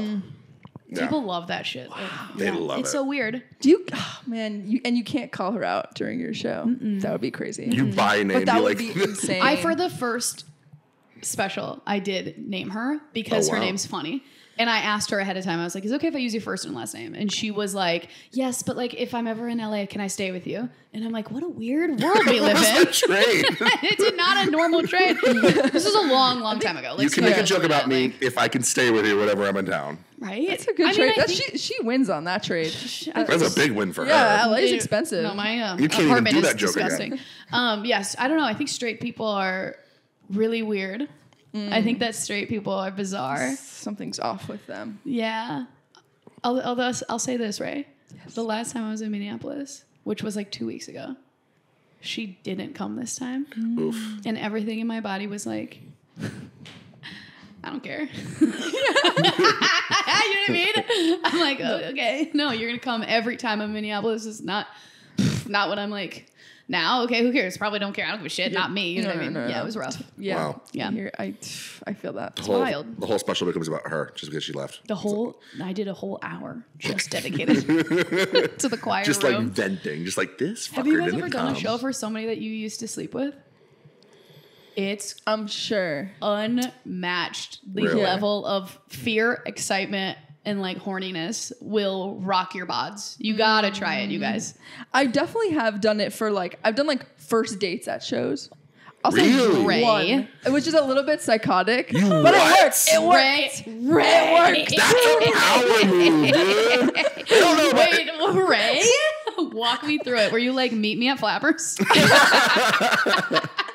Yeah. People love that shit. Wow. They love it. It's so weird. Do you, you can't call her out during your show. Mm-mm. That would be crazy. You buy a name. But that would be insane. For the first special, I did name her because her name's funny. And I asked her ahead of time, I was like, is it okay if I use your first and last name? And she was like, yes, but like if I'm ever in LA, can I stay with you? And I'm like, what a weird world we live in. What's that trade? It's not a normal trade. This is a long, long time ago. You can make a joke about me if I can stay with you whenever I'm in town. Right? That's a good trade. She wins on that trade. That's a big win for her. Yeah, LA's expensive. No, my you can't apartment even do is that joke disgusting. Yes, I don't know. I think straight people are really weird. I think that straight people are bizarre. Something's off with them. Yeah. Although I'll say this, Ray. Yes. The last time I was in Minneapolis, which was like 2 weeks ago, she didn't come this time. Oof. And everything in my body was like, I don't care. You know what I mean? I'm like, oh, okay. No, you're going to come every time I'm in Minneapolis. It's not what I'm like. Now, okay, who cares? Probably don't care. I don't give a shit. Not me. You know what I mean? Yeah, it was rough. Yeah. Wow. Yeah. I feel that. It's wild. The whole special becomes about her just because she left. I did a whole hour just dedicated to the choir just room. Like venting. Just like this fucker. Have you guys ever done a show for somebody that you used to sleep with? I'm sure unmatched. The level of fear, excitement, and like horniness will rock your bods. You gotta try it, you guys. I definitely have done it for I've done first dates at shows. Also really? One. It was just a little bit psychotic. But it worked. It worked. Ray. That's a power move, dude. I don't know. Wait, Ray? Walk me through it. Were you like, meet me at Flappers?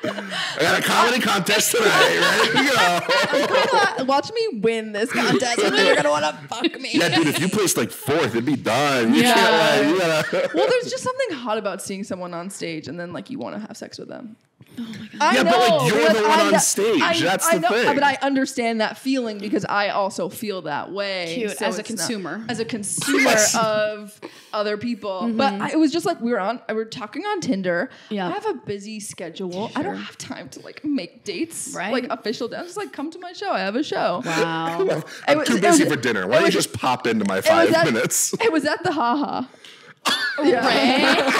I got a comedy contest tonight. Ready to go. Watch me win this contest, and then you're gonna want to fuck me. Yeah, dude. If you placed fourth, it'd be done. You can't. Well, there's just something hot about seeing someone on stage, and then you want to have sex with them. Oh my God. Yeah, but you're the one on stage. That's the thing. But I understand that feeling because I also feel that way. Cute, so as a consumer. As a consumer of other people. Mm-hmm. But it was just we were talking on Tinder. Yeah. I have a busy schedule. Sure. I don't have time to make dates. Right. Official dates. Just come to my show. I have a show. Wow. I'm too busy for dinner. Why don't you just pop into my 5 minutes? It was at the Haha. Right?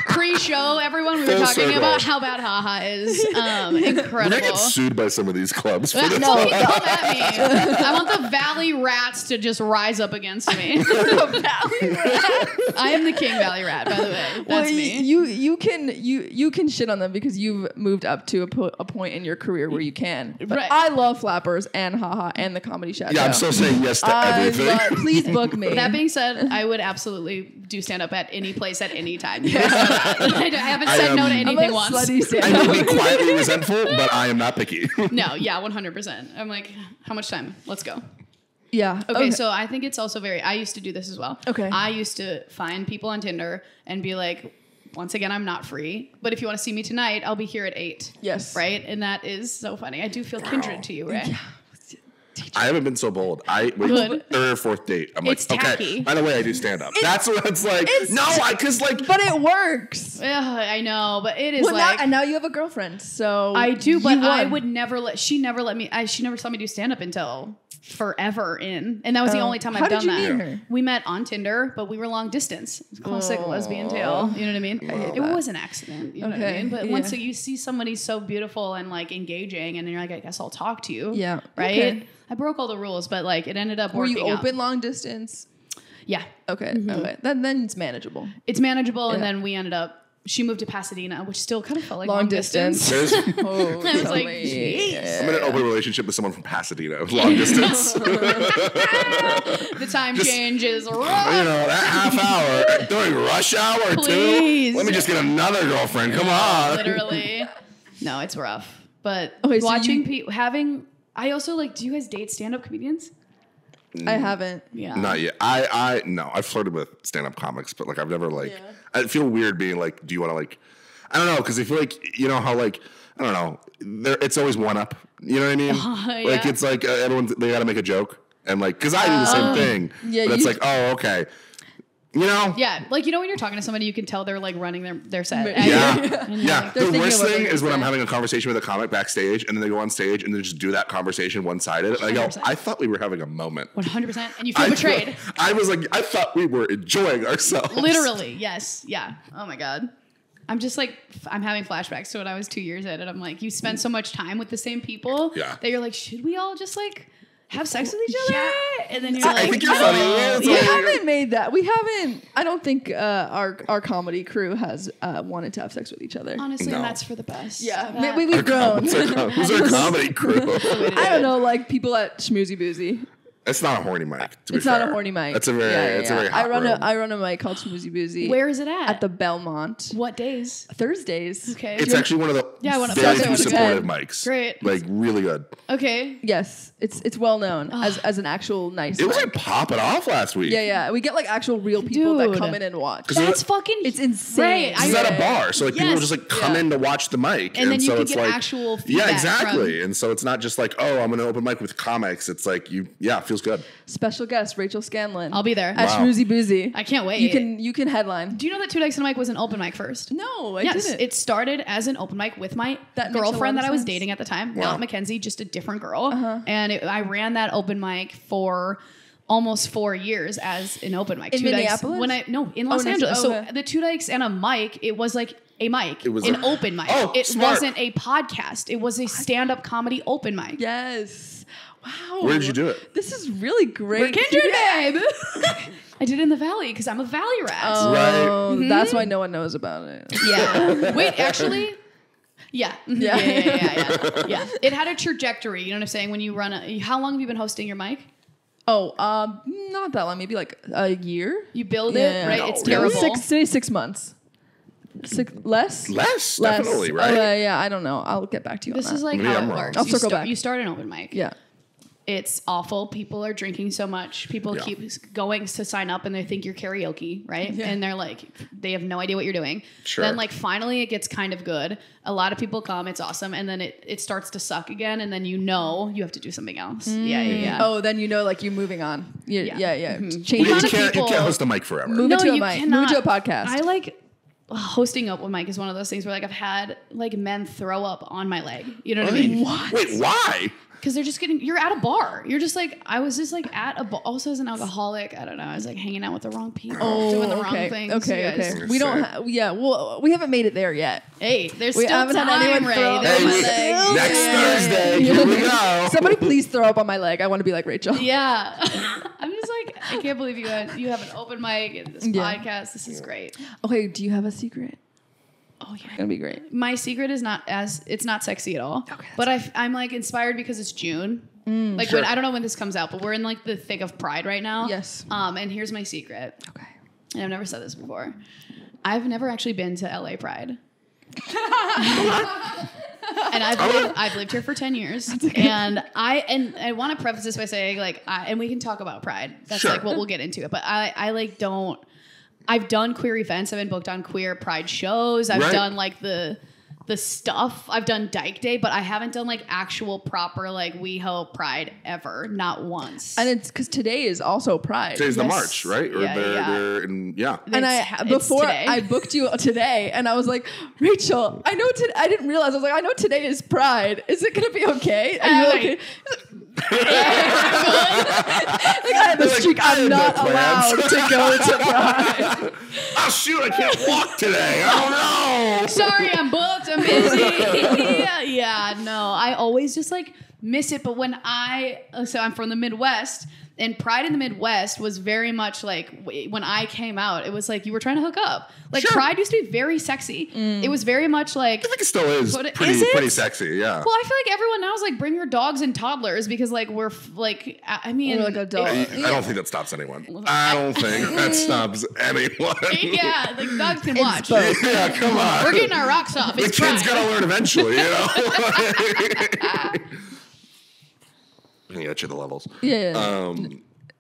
Pre-show, everyone, we were talking about how bad Haha is. Incredible. We're gonna get sued by some of these clubs for this. No, come at me. I want the Valley Rats to just rise up against me. The Valley Rats. I am the King Valley Rat, by the way. That's me. You can shit on them because you've moved up to a point in your career where you can. But I love Flappers and Haha and the Comedy Shadow. Yeah, I'm still saying yes to everything. Please book me. That being said, I would absolutely do stand up at any place at any time. You guys know that. I haven't said no to anything once. I may be quietly resentful, but I am not picky. No, yeah, 100%. I'm like, how much time? Let's go. Yeah. Okay, so I think it's also I used to do this as well. Okay. I used to find people on Tinder and be like, once again, I'm not free, but if you want to see me tonight, I'll be here at 8. Yes. Right? And that is so funny. I do feel kindred to you, right? Yeah. I haven't been so bold. Third or fourth date. I'm it's tacky. Okay. By the way, I do stand up. That's what it's like. But it works. I know, but it is and now you have a girlfriend, so I do. But I would never she never let me. She never saw me do stand up until forever in, and that was the only time I've done that. Meet her? We met on Tinder, but we were long distance. Classic lesbian tale. You know what I mean? It was an accident. You know what I mean? But once you see somebody so beautiful and engaging, and then you're like, I guess I'll talk to you. Yeah. Right. Okay. I broke all the rules, but it ended up working out. Were you open long distance? Yeah. Okay. Mm-hmm. Okay. Then it's manageable. It's manageable, and then we ended up. She moved to Pasadena, which still kind of felt like long distance. I was like, jeez. I'm in an open relationship with someone from Pasadena, long distance. The time change is rough. That half hour during rush hour too. Let me just get another girlfriend. Come on. Literally. No, it's rough. But watching people I also do you guys date stand-up comedians? I haven't. Yeah. Not yet. I've flirted with stand-up comics, but I've never I feel weird being do you want to I don't know, because I feel how I don't know, it's always one up. You know what I mean? Yeah. It's they got to make a joke, and because I do the same thing. Yeah. But it's oh, okay. Yeah, when you're talking to somebody, you can tell they're running their set. Yeah. The worst thing is when I'm having a conversation with a comic backstage, and then they go on stage and they just do that conversation one-sided. I go, I thought we were having a moment. 100%, and you feel betrayed. I was I thought we were enjoying ourselves. Literally, yes, yeah. Oh my God. I'm just I'm having flashbacks to when I was 2 years in, and I'm you spend so much time with the same people that you're should we all just have sex with each other? Yeah. And then you're I think you're funny. We haven't made that. We haven't. I don't think our comedy crew has wanted to have sex with each other. Honestly, and that's for the best. Yeah, we've grown. Who's our comedy crew? I don't know, people at Schmoozy Boozy. It's not a horny mic. It's not a horny mic. It's a very, it's a very hot I run a mic called Schmoozy Boozy. Where is it at? the Belmont. What days? Thursdays. Okay. It's actually one of the very few supportive mics. Great. Like really good. Okay. Yes, it's well known as an actual nice. It was like popping off last week. Yeah. We get like actual real people that come in and watch. That's fucking. It's insane. It's at a bar, so like people just like come in to watch the mic, and then you so can it's get like actual feedback. Yeah, exactly. And so it's not just like, oh, I'm gonna open mic with comics. It's like it feels good. Special guest Rachel Scanlon. I'll be there at Schmoozy Boozy. I can't wait. You can headline. Do you know that 2 Dykes and a Mic was an open mic first? No, I didn't. It started as an open mic with my girlfriend that I was dating at the time, Mount Mackenzie, just a different girl. And I ran that open mic for almost 4 years as an open mic. In Minneapolis? In Los Angeles. So the 2 Dykes and a Mic, it was like a mic. It was an open mic. It wasn't a podcast. It was a stand-up comedy open mic. Yes. Wow. Where did you do it? This is really great. We're kindred, babe. I did it in the Valley because I'm a Valley rat. Oh, right. That's why no one knows about it. Yeah. Wait, actually... Yeah. Yeah. It had a trajectory. You know what I'm saying? When you run how long have you been hosting your mic? Oh, not that long. Maybe like a year. You build it, right? It's terrible. 6 months. Less, definitely, right? Yeah, I don't know. I'll get back to you. This is like how it works. I'll circle back. You start an open mic. Yeah. It's awful. People are drinking so much. People keep going to sign up and they think you're karaoke, right? Yeah. And they're like, they have no idea what you're doing. Sure. Then like finally it gets kind of good. A lot of people come. It's awesome. And then it starts to suck again. And then you have to do something else. Yeah. Oh, then like you're moving on. Yeah. Mm-hmm. Change. You can't host a mic forever. Move it to a mic. Move it to a podcast. I like... hosting open mic is one of those things where like I've had like men throw up on my leg. You know what I mean? What? Wait, why? Because they're just you're at a bar. You're just like, I was just like at a bar. Also as an alcoholic, I don't know. I was like hanging out with the wrong people, doing the wrong things. Okay. We don't, we haven't made it there yet. Hey, there's still time, Ray. Next Thursday, here we go. Somebody please throw up on my leg. I want to be like Rachel. Yeah. I'm just like, I can't believe you have an open mic in this podcast. This is great. Okay, do you have a secret? Oh yeah, it's gonna be great. My secret is it's not sexy at all. Okay, but I'm like inspired because it's June. When I don't know when this comes out, but we're in like the thick of Pride right now. Yes. And here's my secret. Okay. And I've never said this before. I've never actually been to LA Pride. And I've lived here for 10 years. And I want to preface this by saying like and we can talk about Pride. That's like what we'll get into it. But I like don't. I've done queer events. I've been booked on queer Pride shows. I've done like the stuff. I've done Dyke Day, but I haven't done like actual proper like WeHo Pride ever. Not once. And it's because today is also Pride. Today's the march, right? Or they're in, And I booked you today, and I was like, Rachel, I know. I didn't realize. I was like, I know today is Pride. Is it going to be okay? Are you okay? Like I have a streak. I'm not allowed to go to Pride. Oh shoot! I can't walk today. Oh no! Sorry, I'm booked. I'm busy. No. I always just like miss it. But when I'm from the Midwest. And Pride in the Midwest was very much like when I came out, it was like you were trying to hook up. Like Pride used to be very sexy. It was very much like I think it still is pretty sexy. Yeah. Well, I feel like everyone now is like bring your dogs and toddlers because like we're like we're like adults. I don't think that stops anyone. I don't think that stops anyone. Yeah, like dogs can watch. Yeah, come on. We're getting our rocks off. The kid's gotta learn eventually, you know. I got you the levels. Yeah.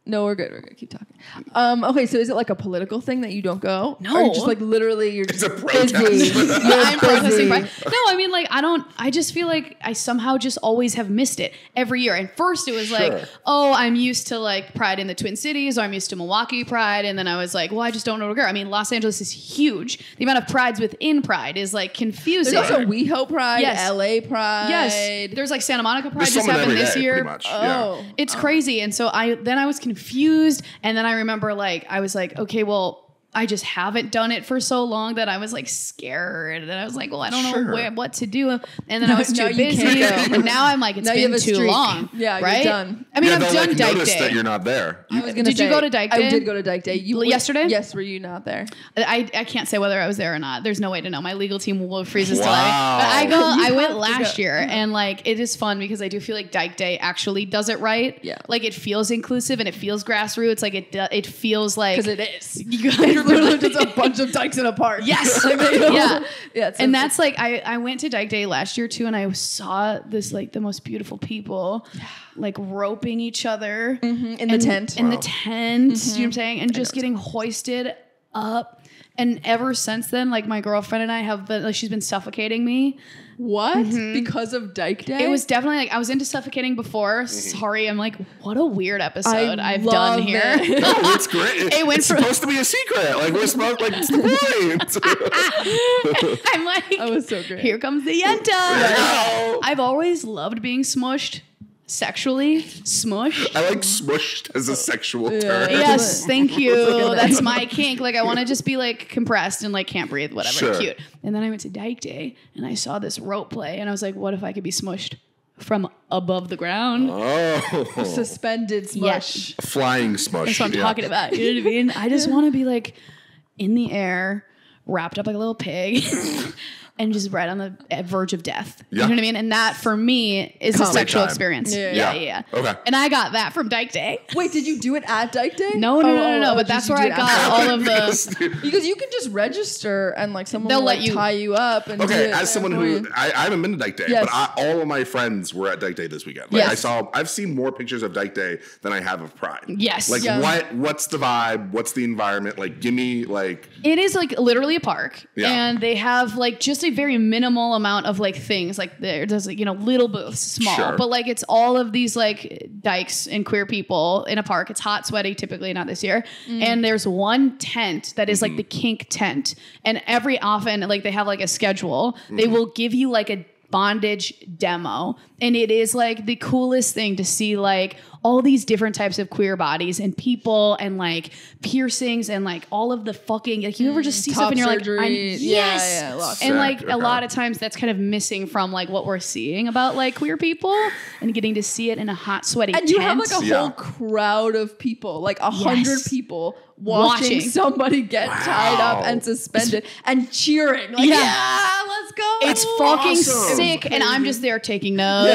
No, we're good. Keep talking. Okay, so is it like a political thing that you don't go? No. Or just like literally you're just busy. I'm protesting Pride. No, I mean like I just feel like I somehow just always have missed it every year. And first it was like, oh, I'm used to like Pride in the Twin Cities, or I'm used to Milwaukee Pride. And then I was like, well, I just don't know where to go. I mean, Los Angeles is huge. The amount of prides within Pride is like confusing. There's also WeHo Pride, LA Pride. Yes. There's like Santa Monica Pride just happened this year. Pretty much. Oh. It's crazy. And so I was confused. And then I remember like, I was like, okay, well, I just haven't done it for so long that I was like scared, and I was like, well, I don't know what to do, and then I was too busy, and now I'm like, it's been too long. Yeah, right? You're done. I mean, I've done Dyke Day. That you're not there. Did you go to Dyke Day? I did go to Dyke Day. Yesterday? Yes, were you not there? I can't say whether I was there or not. There's no way to know. My legal team will freeze this till I went last year, and like it is fun because I do feel like Dyke Day actually does it right. Yeah, like it feels inclusive and it feels grassroots. Like it feels like because it is. You guys literally just a bunch of dykes in a park. Yes. Yeah. And that's like I went to Dyke Day last year too, and I saw this like the most beautiful people like roping each other in the tent. In the tent. You know what I'm saying? And just getting hoisted up. And ever since then, like my girlfriend and I have been like she's been suffocating me. What? Because of Dyke Day? It was definitely like I was into suffocating before. Sorry, I'm like, what a weird episode I've done here. No, it's great. It's supposed to be a secret. Like we're supposed like it's the point. I'm like, that was so great. Here comes the Yenta. I've always loved being smushed. Sexually smushed. I like smushed as a sexual term. Yes, thank you. That's my kink. Like I want to just be like compressed and like can't breathe, whatever. Cute. And then I went to Dyke Day and I saw this rope play and I was like, what if I could be smushed from above the ground? Oh, suspended smush. Yes. Flying smush. That's what I'm talking about. You know what I mean? I just want to be like in the air, wrapped up like a little pig. And just right on the verge of death. You know what I mean? And that for me is a sexual experience. Yeah. Okay. And I got that from Dyke Day. Wait, did you do it at Dyke Day? No. But that's where I got all of the. Because you can just register and like someone will let you tie you up. And as someone who I haven't been to Dyke Day, but all of my friends were at Dyke Day this weekend. Like I've seen more pictures of Dyke Day than I have of Pride. Yes. Like what's the vibe? What's the environment? Like give me like. It is like literally a park, and they have like just a very minimal amount of like things like there's like, little booths, small, but like it's all of these like dykes and queer people in a park. It's hot, sweaty, typically not this year. And there's one tent that is like the kink tent, and every often like they have like a schedule. They will give you like a bondage demo, and it is like the coolest thing to see like all these different types of queer bodies and people and like piercings and like all of the fucking like you ever just see stuff and you're surgery. like yes and like a lot of times that's kind of missing from like what we're seeing about like queer people and getting to see it in a hot sweaty and tent. You have like a whole crowd of people, like 100 people watching somebody get tied up and suspended and cheering like let's go. It's fucking sick. And I'm just there taking notes.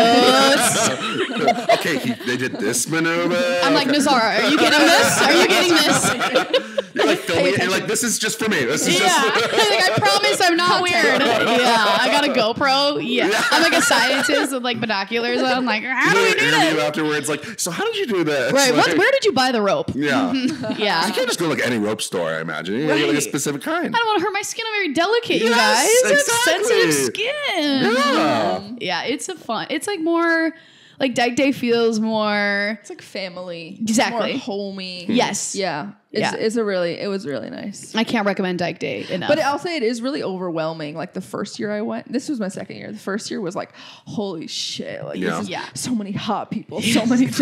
Okay, they did this maneuver. I'm like, Nazara, are you getting this? Are you getting this? You're like filming it. You're like, this is just for me. This is just. Like, I promise I'm not weird. I got a GoPro. I'm like a scientist with like binoculars. I'm like, how do we do this? Afterwards, like, so how did you do this? Right. Like, where did you buy the rope? Yeah. You can't just go to like any rope store. I imagine you gotta get like a specific kind. I don't want to hurt my skin. I'm very delicate, you guys. Exactly. Sensitive skin. Yeah. It's it's like more. Like Dyke Day feels more. It's like family. Exactly. More homey. Yes. Yeah. It was really nice. I can't recommend Dyke Day enough. But I'll say it is really overwhelming. Like the first year I went, this was my second year. The first year was like, holy shit. Like this is so many hot people, so many It's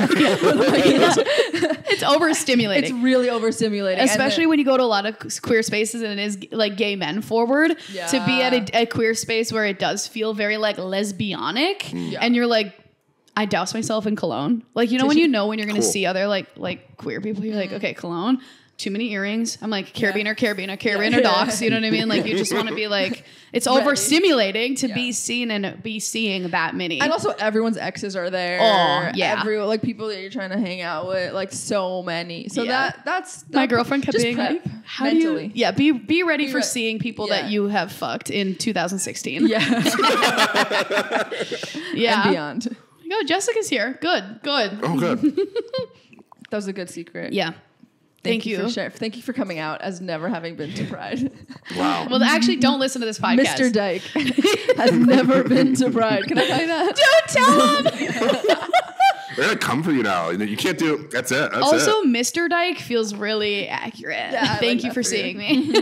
overstimulating. It's really overstimulating. Especially when you go to a lot of queer spaces and it is like gay men forward. Yeah. To be at a queer space where it does feel very like lesbianic and you're like, I douse myself in cologne. Like, when you're going to see other like queer people, you're like, okay, cologne, too many earrings. I'm like, carabiner, docs. You know what I mean? Like, you just want to be like, it's overstimulating to be seen and be seeing that many. And also everyone's exes are there. Oh, yeah. Like people that you're trying to hang out with, like so many. So that's my girlfriend kept being like, how mentally. do you, be ready for seeing people that you have fucked in 2016. Yeah. And beyond. Go, Jessica's here. Good. Oh, good. That was a good secret. Yeah. Thank you. Thank you for coming out as never having been to Pride. Wow. Well, actually, don't listen to this podcast. Mr. Dyke has never been to Pride. Can I tell you that? Don't tell him. They're gonna come for you now. You can't do. That's it. Also, Mr. Dyke feels really accurate. Yeah, Thank you for seeing me.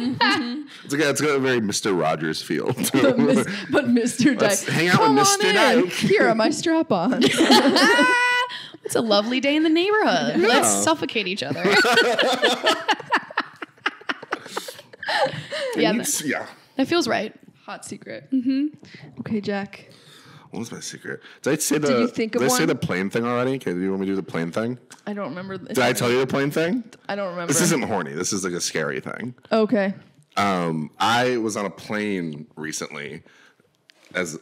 It's got a very Mr. Rogers feel. But Mr. Dyke, hang out with Mr. Dyke. Here are my strap-ons. It's a lovely day in the neighborhood. Yeah. Let's suffocate each other. Yeah. That feels right. Hot secret. Mm-hmm. Okay, Jack. What was my secret? Did I say the? Did you think of one? Did I say the plane thing already? Okay, do you want me to do the plane thing? I don't remember. Did I tell you the plane thing? I don't remember. This isn't horny. This is like a scary thing. Okay. I was on a plane recently. That's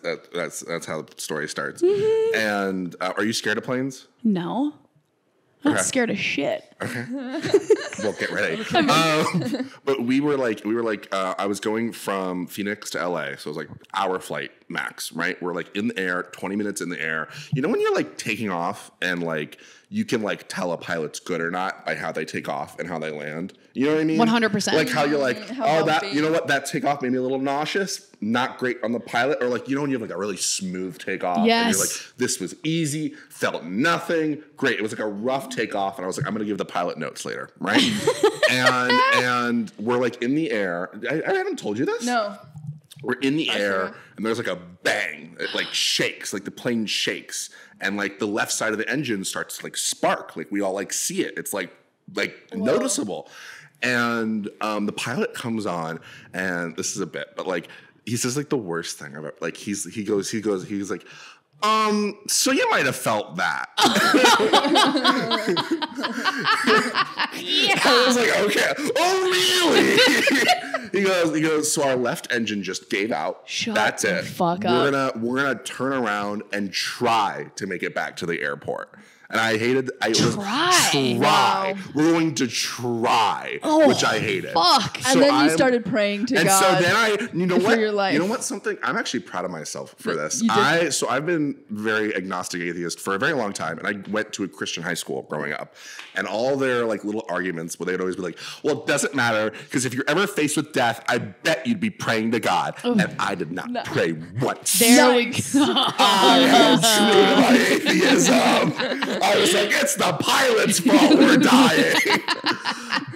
how the story starts. Mm-hmm. And are you scared of planes? No. I'm not scared of shit. Okay. Well, get ready. But we were like, I was going from Phoenix to LA. So it was like hour flight max, right? We're like in the air, 20 minutes in the air. You know, when you're like taking off and like, you can like tell a pilot's good or not by how they take off and how they land. You know what I mean? 100%. Like how you're like, you know what? That takeoff made me a little nauseous. Not great on the pilot. Or like, you know, when you have like a really smooth takeoff. Yes. And you're like, this was easy, felt nothing. Great. It was like a rough takeoff. And I was like, I'm going to give the pilot notes later. Right. and we're like in the air. I haven't told you this. No. We're in the air and there's like a bang. It like shakes, like the plane shakes. And like the left side of the engine starts to like spark. Like we all like see it. It's like noticeable. And the pilot comes on, and this is a bit, but like he says like the worst thing ever. Like he's like, so you might have felt that. Yeah. I was like, okay. Oh, really? he goes, so our left engine just gave out. That's it. Fuck up. We're gonna turn around and try to make it back to the airport. And I hated. Try. Wow. We're going to try, which I hated. Fuck. And then you started praying to God. And so then you know what? Your life. You know what? Something I'm actually proud of myself for this. So I've been very agnostic atheist for a very long time, and I went to a Christian high school growing up, and all their like little arguments where they'd always be like, "Well, it doesn't matter because if you're ever faced with death, I bet you'd be praying to God." And I did not pray once. There we go. I held true to my atheism. I was like, it's the pilot's fault we're dying.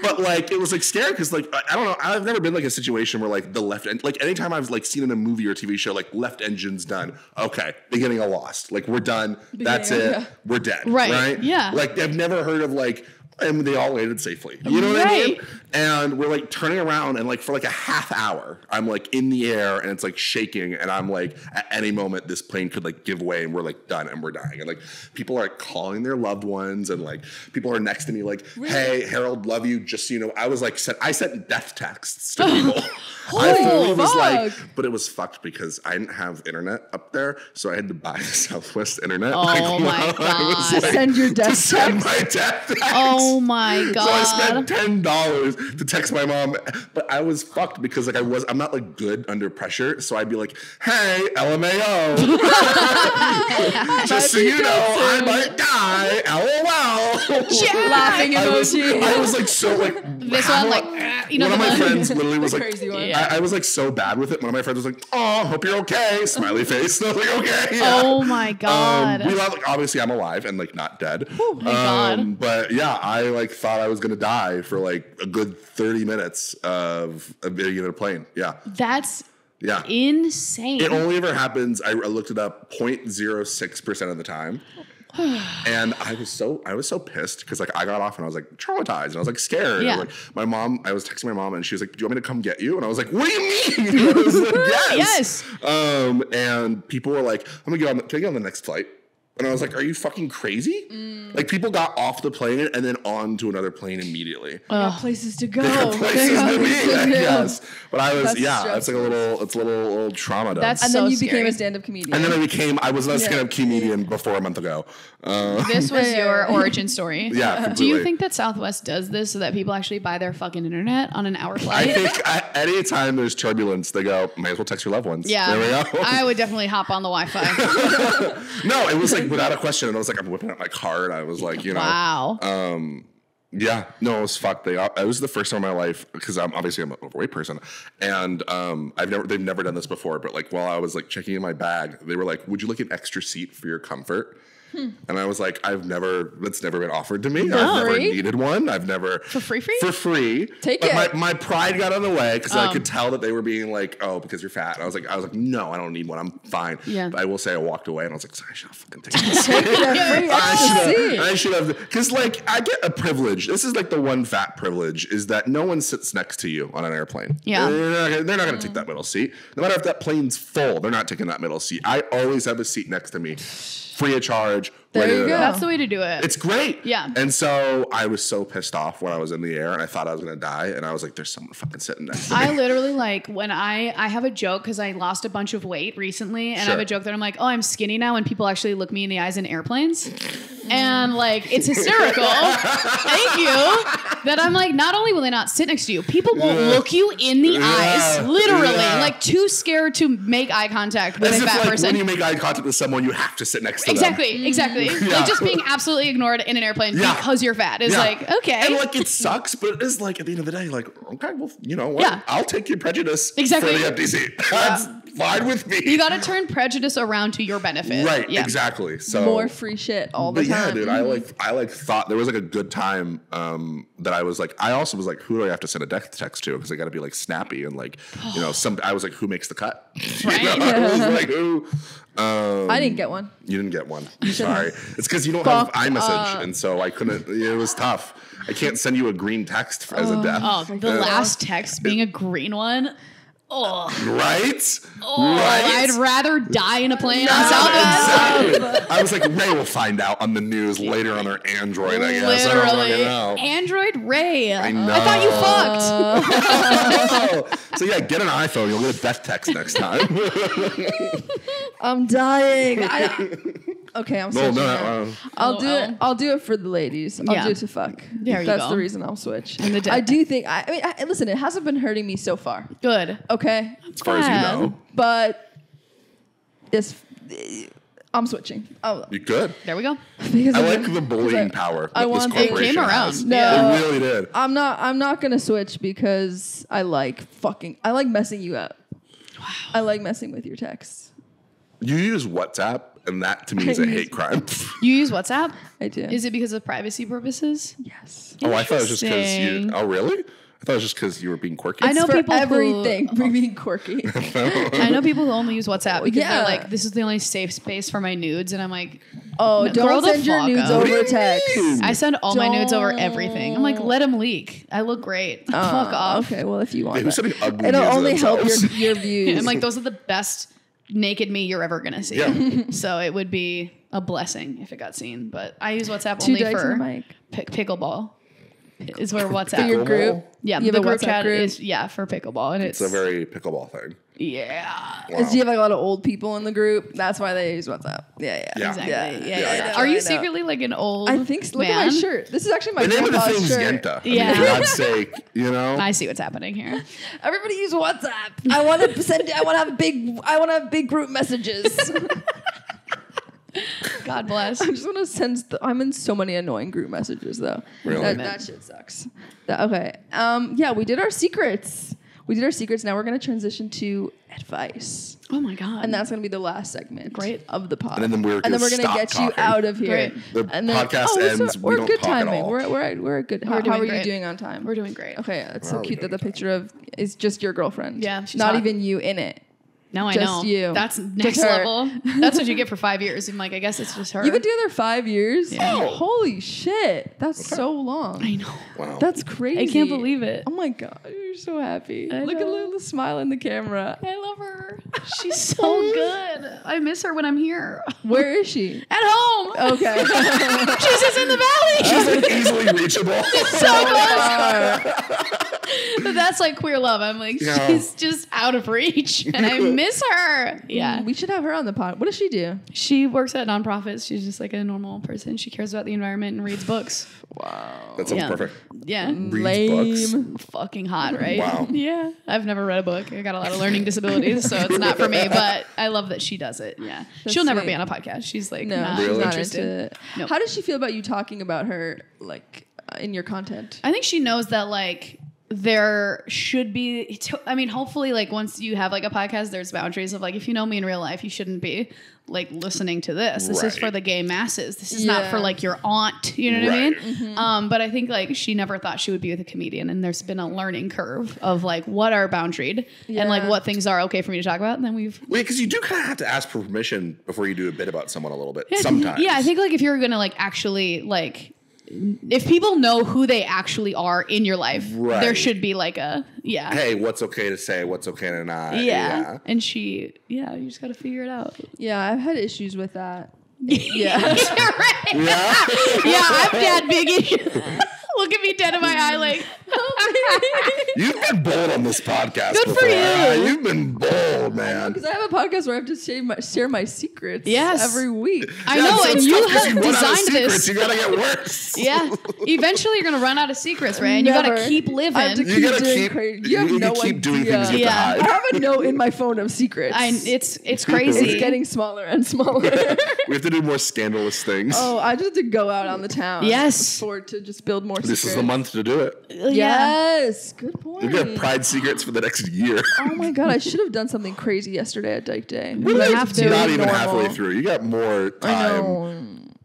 But like, it was like scary because like, I don't know. I've never been like a situation where like the left end, like anytime I've like seen in a movie or TV show, like left engine's done. Okay. Beginning of Lost. Like we're done. That's it. Yeah. We're dead. Right. Yeah. Like I've never heard of like, and they all landed safely. You know what I mean? And we're like turning around and like for like a half hour, I'm like in the air and it's like shaking and I'm like at any moment this plane could like give way and we're like done and we're dying. And like people are like calling their loved ones and like people are next to me like, hey, Harold, love you. Just so you know, I sent death texts to people. I was like, but it was fucked because I didn't have internet up there, so I had to buy the Southwest internet. Oh my God! Send your death text. Send my death text. Oh my God! So I spent $10 to text my mom, but I was fucked because like I'm not like good under pressure, so I'd be like, hey, LMAO, just so you know, I might die. LOL. Laughing emoji. I was like so like this one like you know one of my friends literally was like crazy one. I was like so bad with it. One of my friends was like, oh, hope you're okay. Smiley face. And I was like, okay. Yeah. Oh my God. We love, like, obviously I'm alive and like not dead. Oh my God. But yeah, I like thought I was going to die for like a good 30 minutes of being in a plane. Yeah. That's insane. It only ever happens. I looked it up 0.06% of the time. And I was so pissed because like I got off and I was like traumatized and I was like scared. Yeah. And, like I was texting my mom and she was like, do you want me to come get you? And I was like, what do you mean? And I was like, yes. And people were like, can I get on the next flight? And I was like, are you fucking crazy? Like people got off the plane and then on to another plane immediately. Places to go. Places to be, I guess. But I was, it's like it's a little trauma. And then you became a stand-up comedian. And then I was a stand-up comedian before a month ago. This was your origin story. Yeah, completely. Do you think that Southwest does this so that people actually buy their fucking internet on an hour flight? I think anytime there's turbulence, they go, may as well text your loved ones. Yeah. There we go. I would definitely hop on the Wi-Fi. No, it was like without a question. And I was like, I'm whipping out my card. I was like, you know. Wow. Yeah. No, it was fucked. It was the first time in my life because I'm an overweight person. And they've never done this before. But like while I was like checking in my bag, they were like, would you like an extra seat for your comfort? And I was like, that's never been offered to me. I've never needed one. I've never. For free? Take it. My pride got in the way because I could tell that they were being like, oh, because you're fat. And I was like, no, I don't need one. I'm fine. Yeah. But I will say I walked away and I was like, sorry, I should have fucking taken this. I should have. Because like, I get a privilege. This is like the one fat privilege is that no one sits next to you on an airplane. Yeah. They're not going to take that middle seat. No matter if that plane's full, they're not taking that middle seat. I always have a seat next to me. Free of charge. There you go. That's the way to do it. It's great. Yeah. And so I was so pissed off when I was in the air and I thought I was going to die. And I was like, there's someone fucking sitting next to me. I literally like when I have a joke because I lost a bunch of weight recently. And I have a joke that I'm like, oh, I'm skinny now. And people actually look me in the eyes in airplanes. And like, it's hysterical. Thank you. That I'm like, not only will they not sit next to you, people won't look you in the eyes. Literally. Like too scared to make eye contact with a fat person. When you make eye contact with someone, you have to sit next to them. Exactly. Yeah. Like just being absolutely ignored in an airplane because you're fat is like, okay. And like it sucks, but it's like at the end of the day, like, okay, well, you know what? I'll take your prejudice for the empty seat. That's fine with me. You got to turn prejudice around to your benefit. Right, exactly. So more free shit all the time. Yeah, dude, I thought there was like a good time that I was like, I also was like, who do I have to send a death text to? Because I got to be like snappy and like, you know, I was like, who makes the cut? Right. I was like, who? I didn't get one. You didn't get one. Sorry. It's because you don't have iMessage. And so I couldn't, it was tough. I can't send you a green text as a death. Oh, the last text being a green one. Oh. Right? I'd rather die in a plane on Southwest. Exactly. I was like, Ray will find out on the news later on her Android, I guess. Literally. I don't know. Android Ray. I know. I thought you fucked. So yeah, get an iPhone. You'll get a death text next time. I'm dying. Okay, I'm switching. I'll do it for the ladies. I'll do it to fuck. That's the reason I'll switch. I do think. Listen, it hasn't been hurting me so far. Good. Okay. As far as you know. But I'm switching. Oh, You could. There we go. I like the bullying power that this corporation it came around. has. No, it really did. I'm not gonna switch because I like messing you up. Wow. I like messing with your texts. You use WhatsApp, and that to me is a hate crime. You use WhatsApp? I do. Is it because of privacy purposes? Yes. Oh, I thought it was just because you. Oh, really? I thought it was just because you were being quirky. I know people everything for being quirky. I know people who only use WhatsApp because they're like, this is the only safe space for my nudes, and I'm like, oh, don't send your nudes over text. I send all my nudes over everything. I'm like, let them leak. I look great. Fuck off. Okay, well if you want, who's sending ugly it'll nudes only help themselves? your views. I'm like, those are the best naked me you're ever gonna see. Yeah. So it would be a blessing if it got seen. But I use WhatsApp only for pickleball. Is where WhatsApp for your group. Yeah, the group chat is for pickleball, and it's a very pickleball thing. Yeah. Wow. Do you have like a lot of old people in the group? That's why they use WhatsApp. Yeah. Exactly. Yeah. Are you secretly like an old? I think. Look at my shirt. This is actually my the name of the thing is shirt. Yenta. Yeah. I mean, for God's sake, you know. I see what's happening here. Everybody use WhatsApp. I want to send. I want to have big group messages. God bless. I just want to send. I'm in so many annoying group messages though. Really? That shit sucks. Okay. Yeah, we did our secrets. Now we're gonna transition to advice. Oh my God. And that's gonna be the last segment. Of the pod. And then we're gonna get talking. you out of here. Great. The podcast ends. We're we don't good talk timing. at all. We're good. How are you doing on time? We're doing great. Okay. It's so cute that the picture is just your girlfriend. Yeah. She's not hot. even you in it. No, I just know. You. That's next level. That's what you get for 5 years. I'm like, I guess it's just her. You've been together 5 years? Yeah. Oh, holy shit. That's so long. I know. Wow. That's crazy. I can't believe it. Oh my God. You're so happy. Look at the smile in the camera. I love her. She's so good. I miss her when I'm here. Where is she? At home. Okay. She's just in the valley. She's like easily reachable. So close. But that's like queer love. I'm like, she's just out of reach. And I miss her. Yeah. We should have her on the pod. What does she do? She works at nonprofits. She's just like a normal person. She cares about the environment and reads books. Wow. That sounds perfect. Yeah. Reads books. Fucking hot, right? Wow. Yeah. I've never read a book. I got a lot of learning disabilities, so it's not for me. But I love that she does it. Yeah. She'll never be on a podcast. She's like, not interested. Nope. How does she feel about you talking about her, like, in your content? I think she knows that, like, there should be, I mean, hopefully, like, once you have, like, a podcast, there's boundaries of, like, if you know me in real life, you shouldn't be, like, listening to this. This is for the gay masses. This is not for, like, your aunt. You know what I mean? Mm-hmm. But I think, like, she never thought she would be with a comedian, and there's been a learning curve of, like, what are boundaried and, like, what things are okay for me to talk about. And then we've... Wait, because you do kind of have to ask for permission before you do a bit about someone a little bit, sometimes. Yeah, I think, like, if you're going to, like, actually, like... If people know who they actually are in your life, there should be like a, hey, what's okay to say, what's okay to not. Yeah. And you just got to figure it out. Yeah, I've had issues with that. Yeah. I've had big issues. Look at me dead in my eye like. You've been bold on this podcast. Good before. For you. You've been bold, man. Because I have a podcast where I have to share my secrets every week. I know, and you have designed this. You gotta get worse. Yeah. Eventually, you're gonna run out of secrets, right? And you gotta keep living. You gotta keep doing things you have to hide. I have a note in my phone of secrets. It's crazy. It's getting smaller and smaller. We have to do more scandalous things. Oh, I just have to go out on the town. Yes. To just build more This is the month to do it. Yes. Good point. You got pride secrets for the next year. Oh my God. I should have done something crazy yesterday at Dyke Day. We have to. Not even halfway through. You got more time. I know.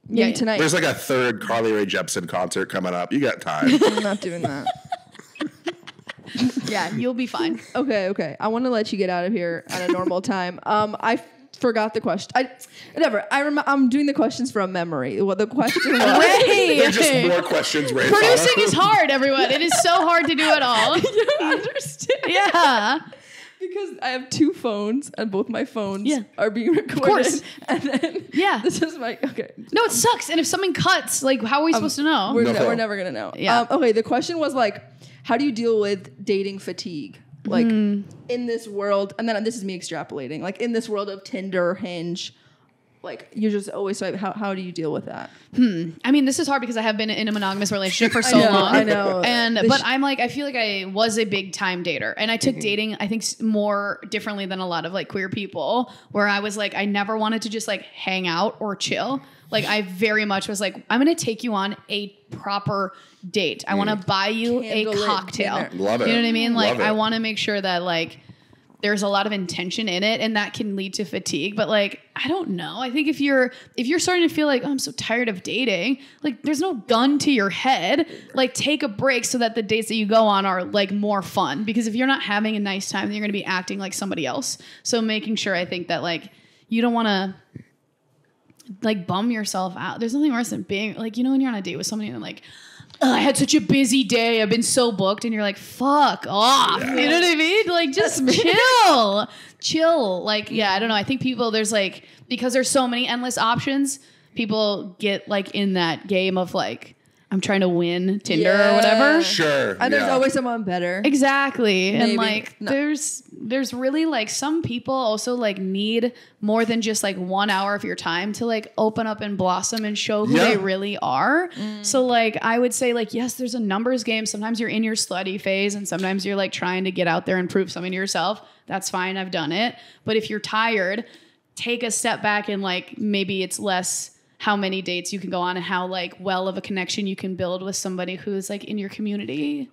Yeah, tonight. There's like a third Carly Rae Jepsen concert coming up. You got time. I'm not doing that. Yeah, you'll be fine. Okay. I want to let you get out of here at a normal time. I forgot the question. I'm doing the questions from memory. What the question was? They're just more questions. Producing is hard, everyone. It is so hard to do it all. You don't understand. Yeah. Because I have two phones and both my phones are being recorded. Of course. And then this is my No, it sucks. And if something cuts, like, how are we supposed to know? We're never gonna know. Yeah. Okay. The question was like, how do you deal with dating fatigue? Like in this world, and then this is me extrapolating, like in this world of Tinder, Hinge, like you just always swipe. How do you deal with that? I mean, this is hard because I have been in a monogamous relationship for so long. I know. But I'm like, I feel like I was a big time dater, and I took dating, I think, more differently than a lot of like queer people, where I was like, I never wanted to just like hang out or chill. Like I very much was like, I'm going to take you on a proper date. I want to buy you a cocktail. Love it. You know what I mean? Like I want to make sure that like there's a lot of intention in it, and that can lead to fatigue. But like, I don't know. I think if you're starting to feel like, oh, I'm so tired of dating, like there's no gun to your head. Like take a break so that the dates that you go on are like more fun. Because if you're not having a nice time, then you're going to be acting like somebody else. So making sure, I think that like you don't want to like bum yourself out. There's nothing worse than being like, you know, when you're on a date with somebody and like, oh, I had such a busy day, I've been so booked, and you're like, fuck off. Yeah. You know what I mean? Like just chill. Like, I don't know. I think people, there's like, because there's so many endless options, people get like in that game of like, I'm trying to win Tinder or whatever. Sure. And there's always someone better. Exactly. Maybe. And like there's really like some people also like need more than just like 1 hour of your time to like open up and blossom and show who they really are. So like I would say like, yes, there's a numbers game. Sometimes you're in your slutty phase and sometimes you're like trying to get out there and prove something to yourself. That's fine. I've done it. But if you're tired, take a step back and like maybe it's less how many dates you can go on and how like well of a connection you can build with somebody who's like in your community.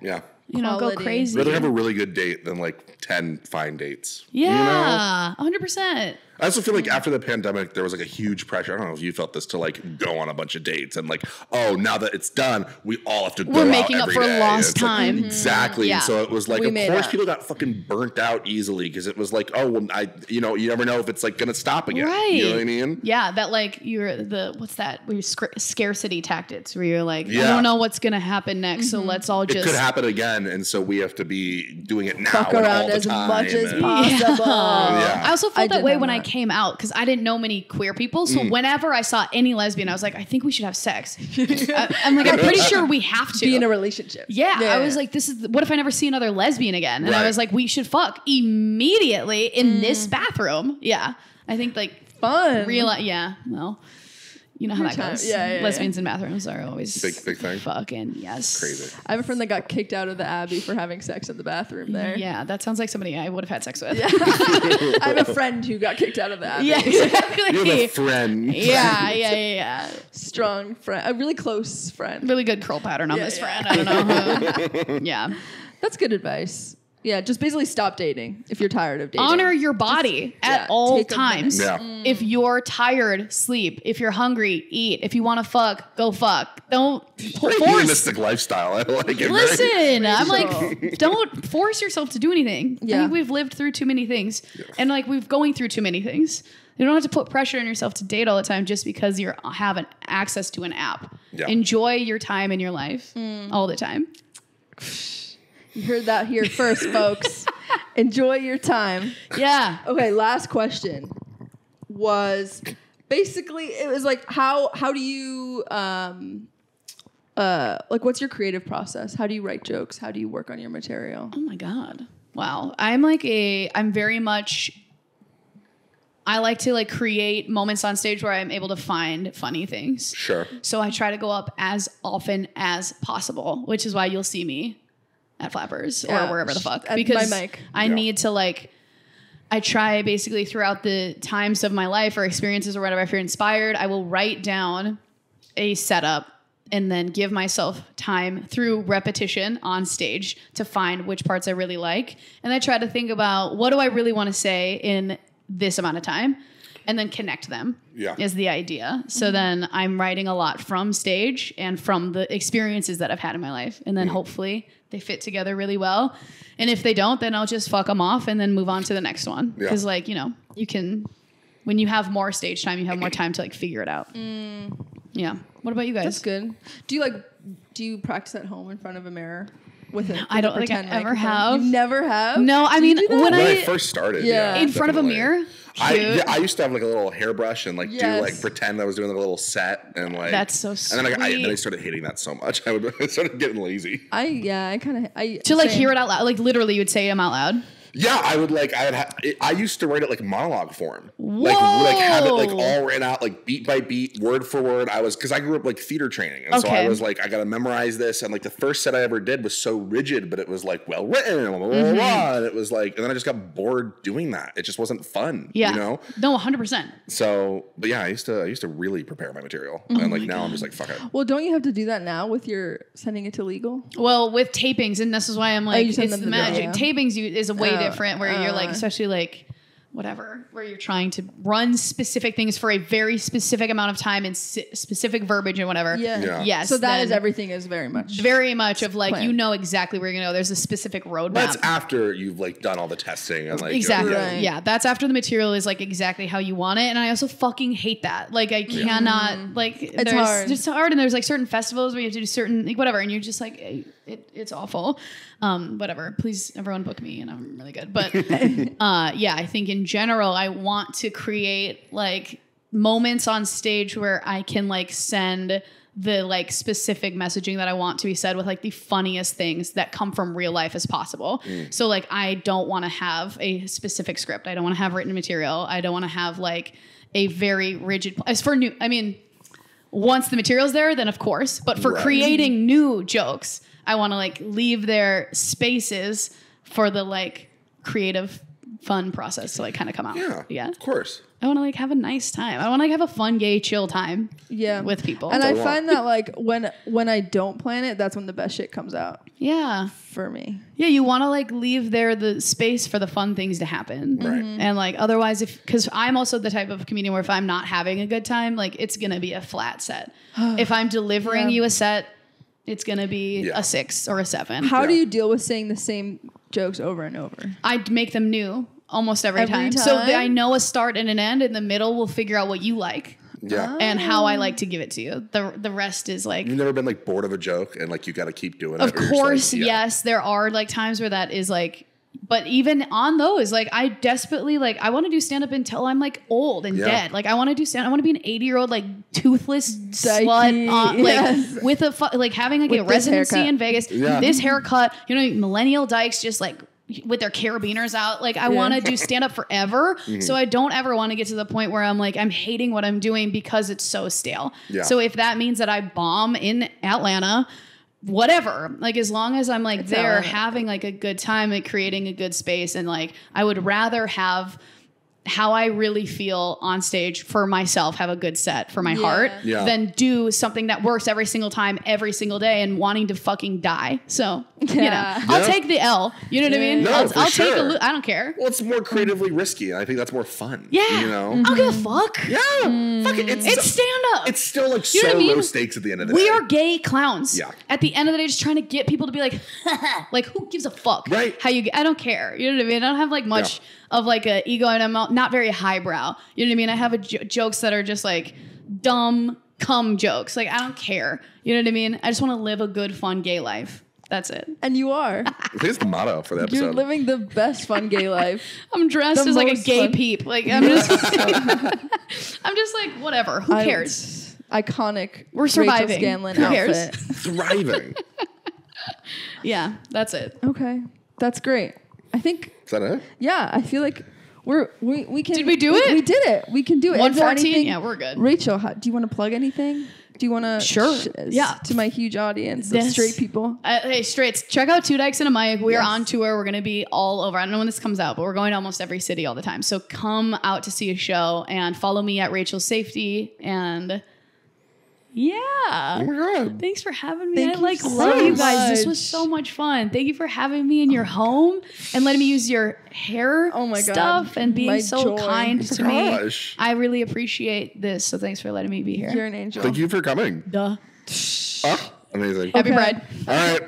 Yeah. You know, go crazy. Rather have a really good date than like 10 fine dates. Yeah. You know? 100%. I also feel like after the pandemic, there was like a huge pressure. I don't know if you felt this to like go on a bunch of dates and like, oh, now that it's done, we all have to go out every day. We're making up for lost time. Like, exactly. Yeah. So it was like, of course, people got fucking burnt out easily because it was like, oh, well, you never know if it's like going to stop again. Right. You know what I mean? Yeah. That like what's that? Where scarcity tactics where you're like, I don't know what's going to happen next. So let's all just. It could happen again. And so we have to be doing it now. Fuck around as much as possible. Yeah. I also felt that way when I came out because I didn't know many queer people. So whenever I saw any lesbian, I was like, I think we should have sex. I'm pretty sure we have to be in a relationship. Yeah. I was like, what if I never see another lesbian again? And I was like, we should fuck immediately in this bathroom. Yeah. I think like fun. Well, You know how that goes. Yeah, Lesbians in bathrooms are always big thing. Fucking yes. Crazy. I have a friend that got kicked out of the Abbey for having sex in the bathroom there. Yeah, that sounds like somebody I would have had sex with. Yeah. I have a friend who got kicked out of the Abbey. Yeah, exactly. You have a friend. Yeah. Strong friend, a really close friend. Really good curl pattern on this friend. I don't know. Yeah. That's good advice. Yeah, just basically stop dating if you're tired of dating. Honor your body at all times. Yeah. If you're tired, sleep. If you're hungry, eat. If you want to fuck, go fuck. Don't force. Hedonistic lifestyle. I like it. Listen, I'm like, don't force yourself to do anything. Yeah. I think we've lived through too many things, and like we've going through too many things. You don't have to put pressure on yourself to date all the time just because you're having access to an app. Yeah. Enjoy your time in your life all the time. You heard that here first, folks. Enjoy your time. Yeah. Okay, last question was basically it was like how do you like what's your creative process? How do you write jokes? How do you work on your material? Oh my God. Wow. I like to like create moments on stage where I'm able to find funny things. Sure. So I try to go up as often as possible, which is why you'll see me at Flappers or wherever the fuck. Because my mic. I need to like, I try basically throughout the times of my life or experiences or whatever, if you're inspired, I will write down a setup and then give myself time through repetition on stage to find which parts I really like. And I try to think about what do I really want to say in this amount of time and then connect them is the idea. So then I'm writing a lot from stage and from the experiences that I've had in my life. And then hopefully they fit together really well. And if they don't, then I'll just fuck them off and then move on to the next one. Because like, you know, you can, when you have more stage time, you have more time to like figure it out. Yeah. What about you guys? That's good. Do you practice at home in front of a mirror? I don't think I ever have. You never have? No, I mean, when I first started, in front of a mirror. I used to have like a little hairbrush and like do like pretend I was doing like a little set and like that's so sweet. And then I started hating that so much. I started getting lazy. To like hear it out loud, like literally you would say them out loud. Yeah, I used to write it like monologue form. Like have it like all written out, like beat by beat, word for word. Because I grew up like theater training. And so I was like, I got to memorize this. And like the first set I ever did was so rigid, but it was like well written and blah, blah, blah. And it was like, and then I just got bored doing that. It just wasn't fun. Yeah. You know? No, 100%. So, but yeah, I used to really prepare my material. And like now I'm just like, fuck it. Well, don't you have to do that now with your sending it to legal? Well, with tapings, and this is why I'm like, it's the magic. Tapings is a way different where you're like, especially like whatever, where you're trying to run specific things for a very specific amount of time and specific verbiage and whatever. Yeah. Yes. So that is everything is very much of like, planned. You know exactly where you're going to go. There's a specific roadmap. That's after you've like done all the testing and like. Exactly. Yeah. That's after the material is like exactly how you want it. And I also fucking hate that. Like I cannot like, it's hard. It's hard. And there's like certain festivals where you have to do certain, like whatever. And you're just like, it's awful. Whatever. Please everyone book me and I'm really good. But yeah, I think in general, I want to create like moments on stage where I can like send the like specific messaging that I want to be said with like the funniest things that come from real life as possible. So like, I don't want to have a specific script. I don't want to have written material. I don't want to have like a very rigid, as for new, I mean, once the material's there, then of course, but for creating new jokes, I want to like leave there spaces for the like creative fun process to like kind of come out. Yeah. Of course. I want to like have a nice time. I want to like have a fun, gay, chill time. With people. And I find that like when I don't plan it, that's when the best shit comes out. Yeah. For me. Yeah. You want to like leave there the space for the fun things to happen. Right. And like otherwise because I'm also the type of comedian where if I'm not having a good time, like it's going to be a flat set. If I'm delivering you a set, it's going to be a 6 or a 7. How do you deal with saying the same jokes over and over? I'd make them new almost every time. So I know a start and an end. In the middle, we'll figure out what you like. Yeah. And how I like to give it to you. The rest is like... You've never been like bored of a joke and like you got to keep doing it? Of course, like, yes. There are like times where that is like... But even on those, like I desperately like I want to do stand up until I'm like old and dead. Like I want to do stand. I want to be an 80-year-old like toothless slut, like with a like having like with a residency in Vegas. This haircut, you know, millennial dykes, just like with their carabiners out. Like I want to do stand up forever. So I don't ever want to get to the point where I'm like, I'm hating what I'm doing because it's so stale. Yeah. So if that means that I bomb in Atlanta, whatever, like as long as I'm like there having like a good time and creating a good space, and like I would rather have how I really feel on stage for myself, have a good set for my heart, than do something that works every single time, every single day, and wanting to fucking die. So, I'll take the L. You know what I mean? No, I'll take I don't care. Well, it's more creatively risky. I think that's more fun. Yeah. You know? I don't give a fuck. Yeah. Fuck it. It's stand up. It's still like so low stakes at the end of the day. We are gay clowns. Yeah. At the end of the day, just trying to get people to be like, like, who gives a fuck? Right. I don't care. You know what I mean? I don't have like much of like a ego, and I'm not very highbrow. You know what I mean? I have jokes that are just like dumb cum jokes. Like I don't care. You know what I mean? I just want to live a good, fun gay life. That's it. And you are. I think it's the motto for the episode. You're living the best fun gay life. I'm dressed as like a gay peep. Like I'm just I'm just like, whatever. Who cares? Iconic. We're surviving. Rachel Scanlon Who cares? outfit. Thriving. Yeah, that's it. Okay. That's great. I think. Is that it? Yeah, I feel like we can. Did we do it? We did it. We can do it. 114. Yeah, we're good. Rachel, do you want to plug anything? Do you want to? Sure. To my huge audience of straight people. Hey, straights, check out Two Dykes and a Mic. We are on tour. We're going to be all over. I don't know when this comes out, but we're going to almost every city all the time. So come out to see a show and follow me at Rachel Safety. And oh my God. Thanks for having me. I love you guys. This was so much fun. Thank you for having me in your home and letting me use your hair stuff and being so kind to me. I really appreciate this. So thanks for letting me be here. You're an angel. Thank you for coming. Duh. Amazing. Happy Pride. All right.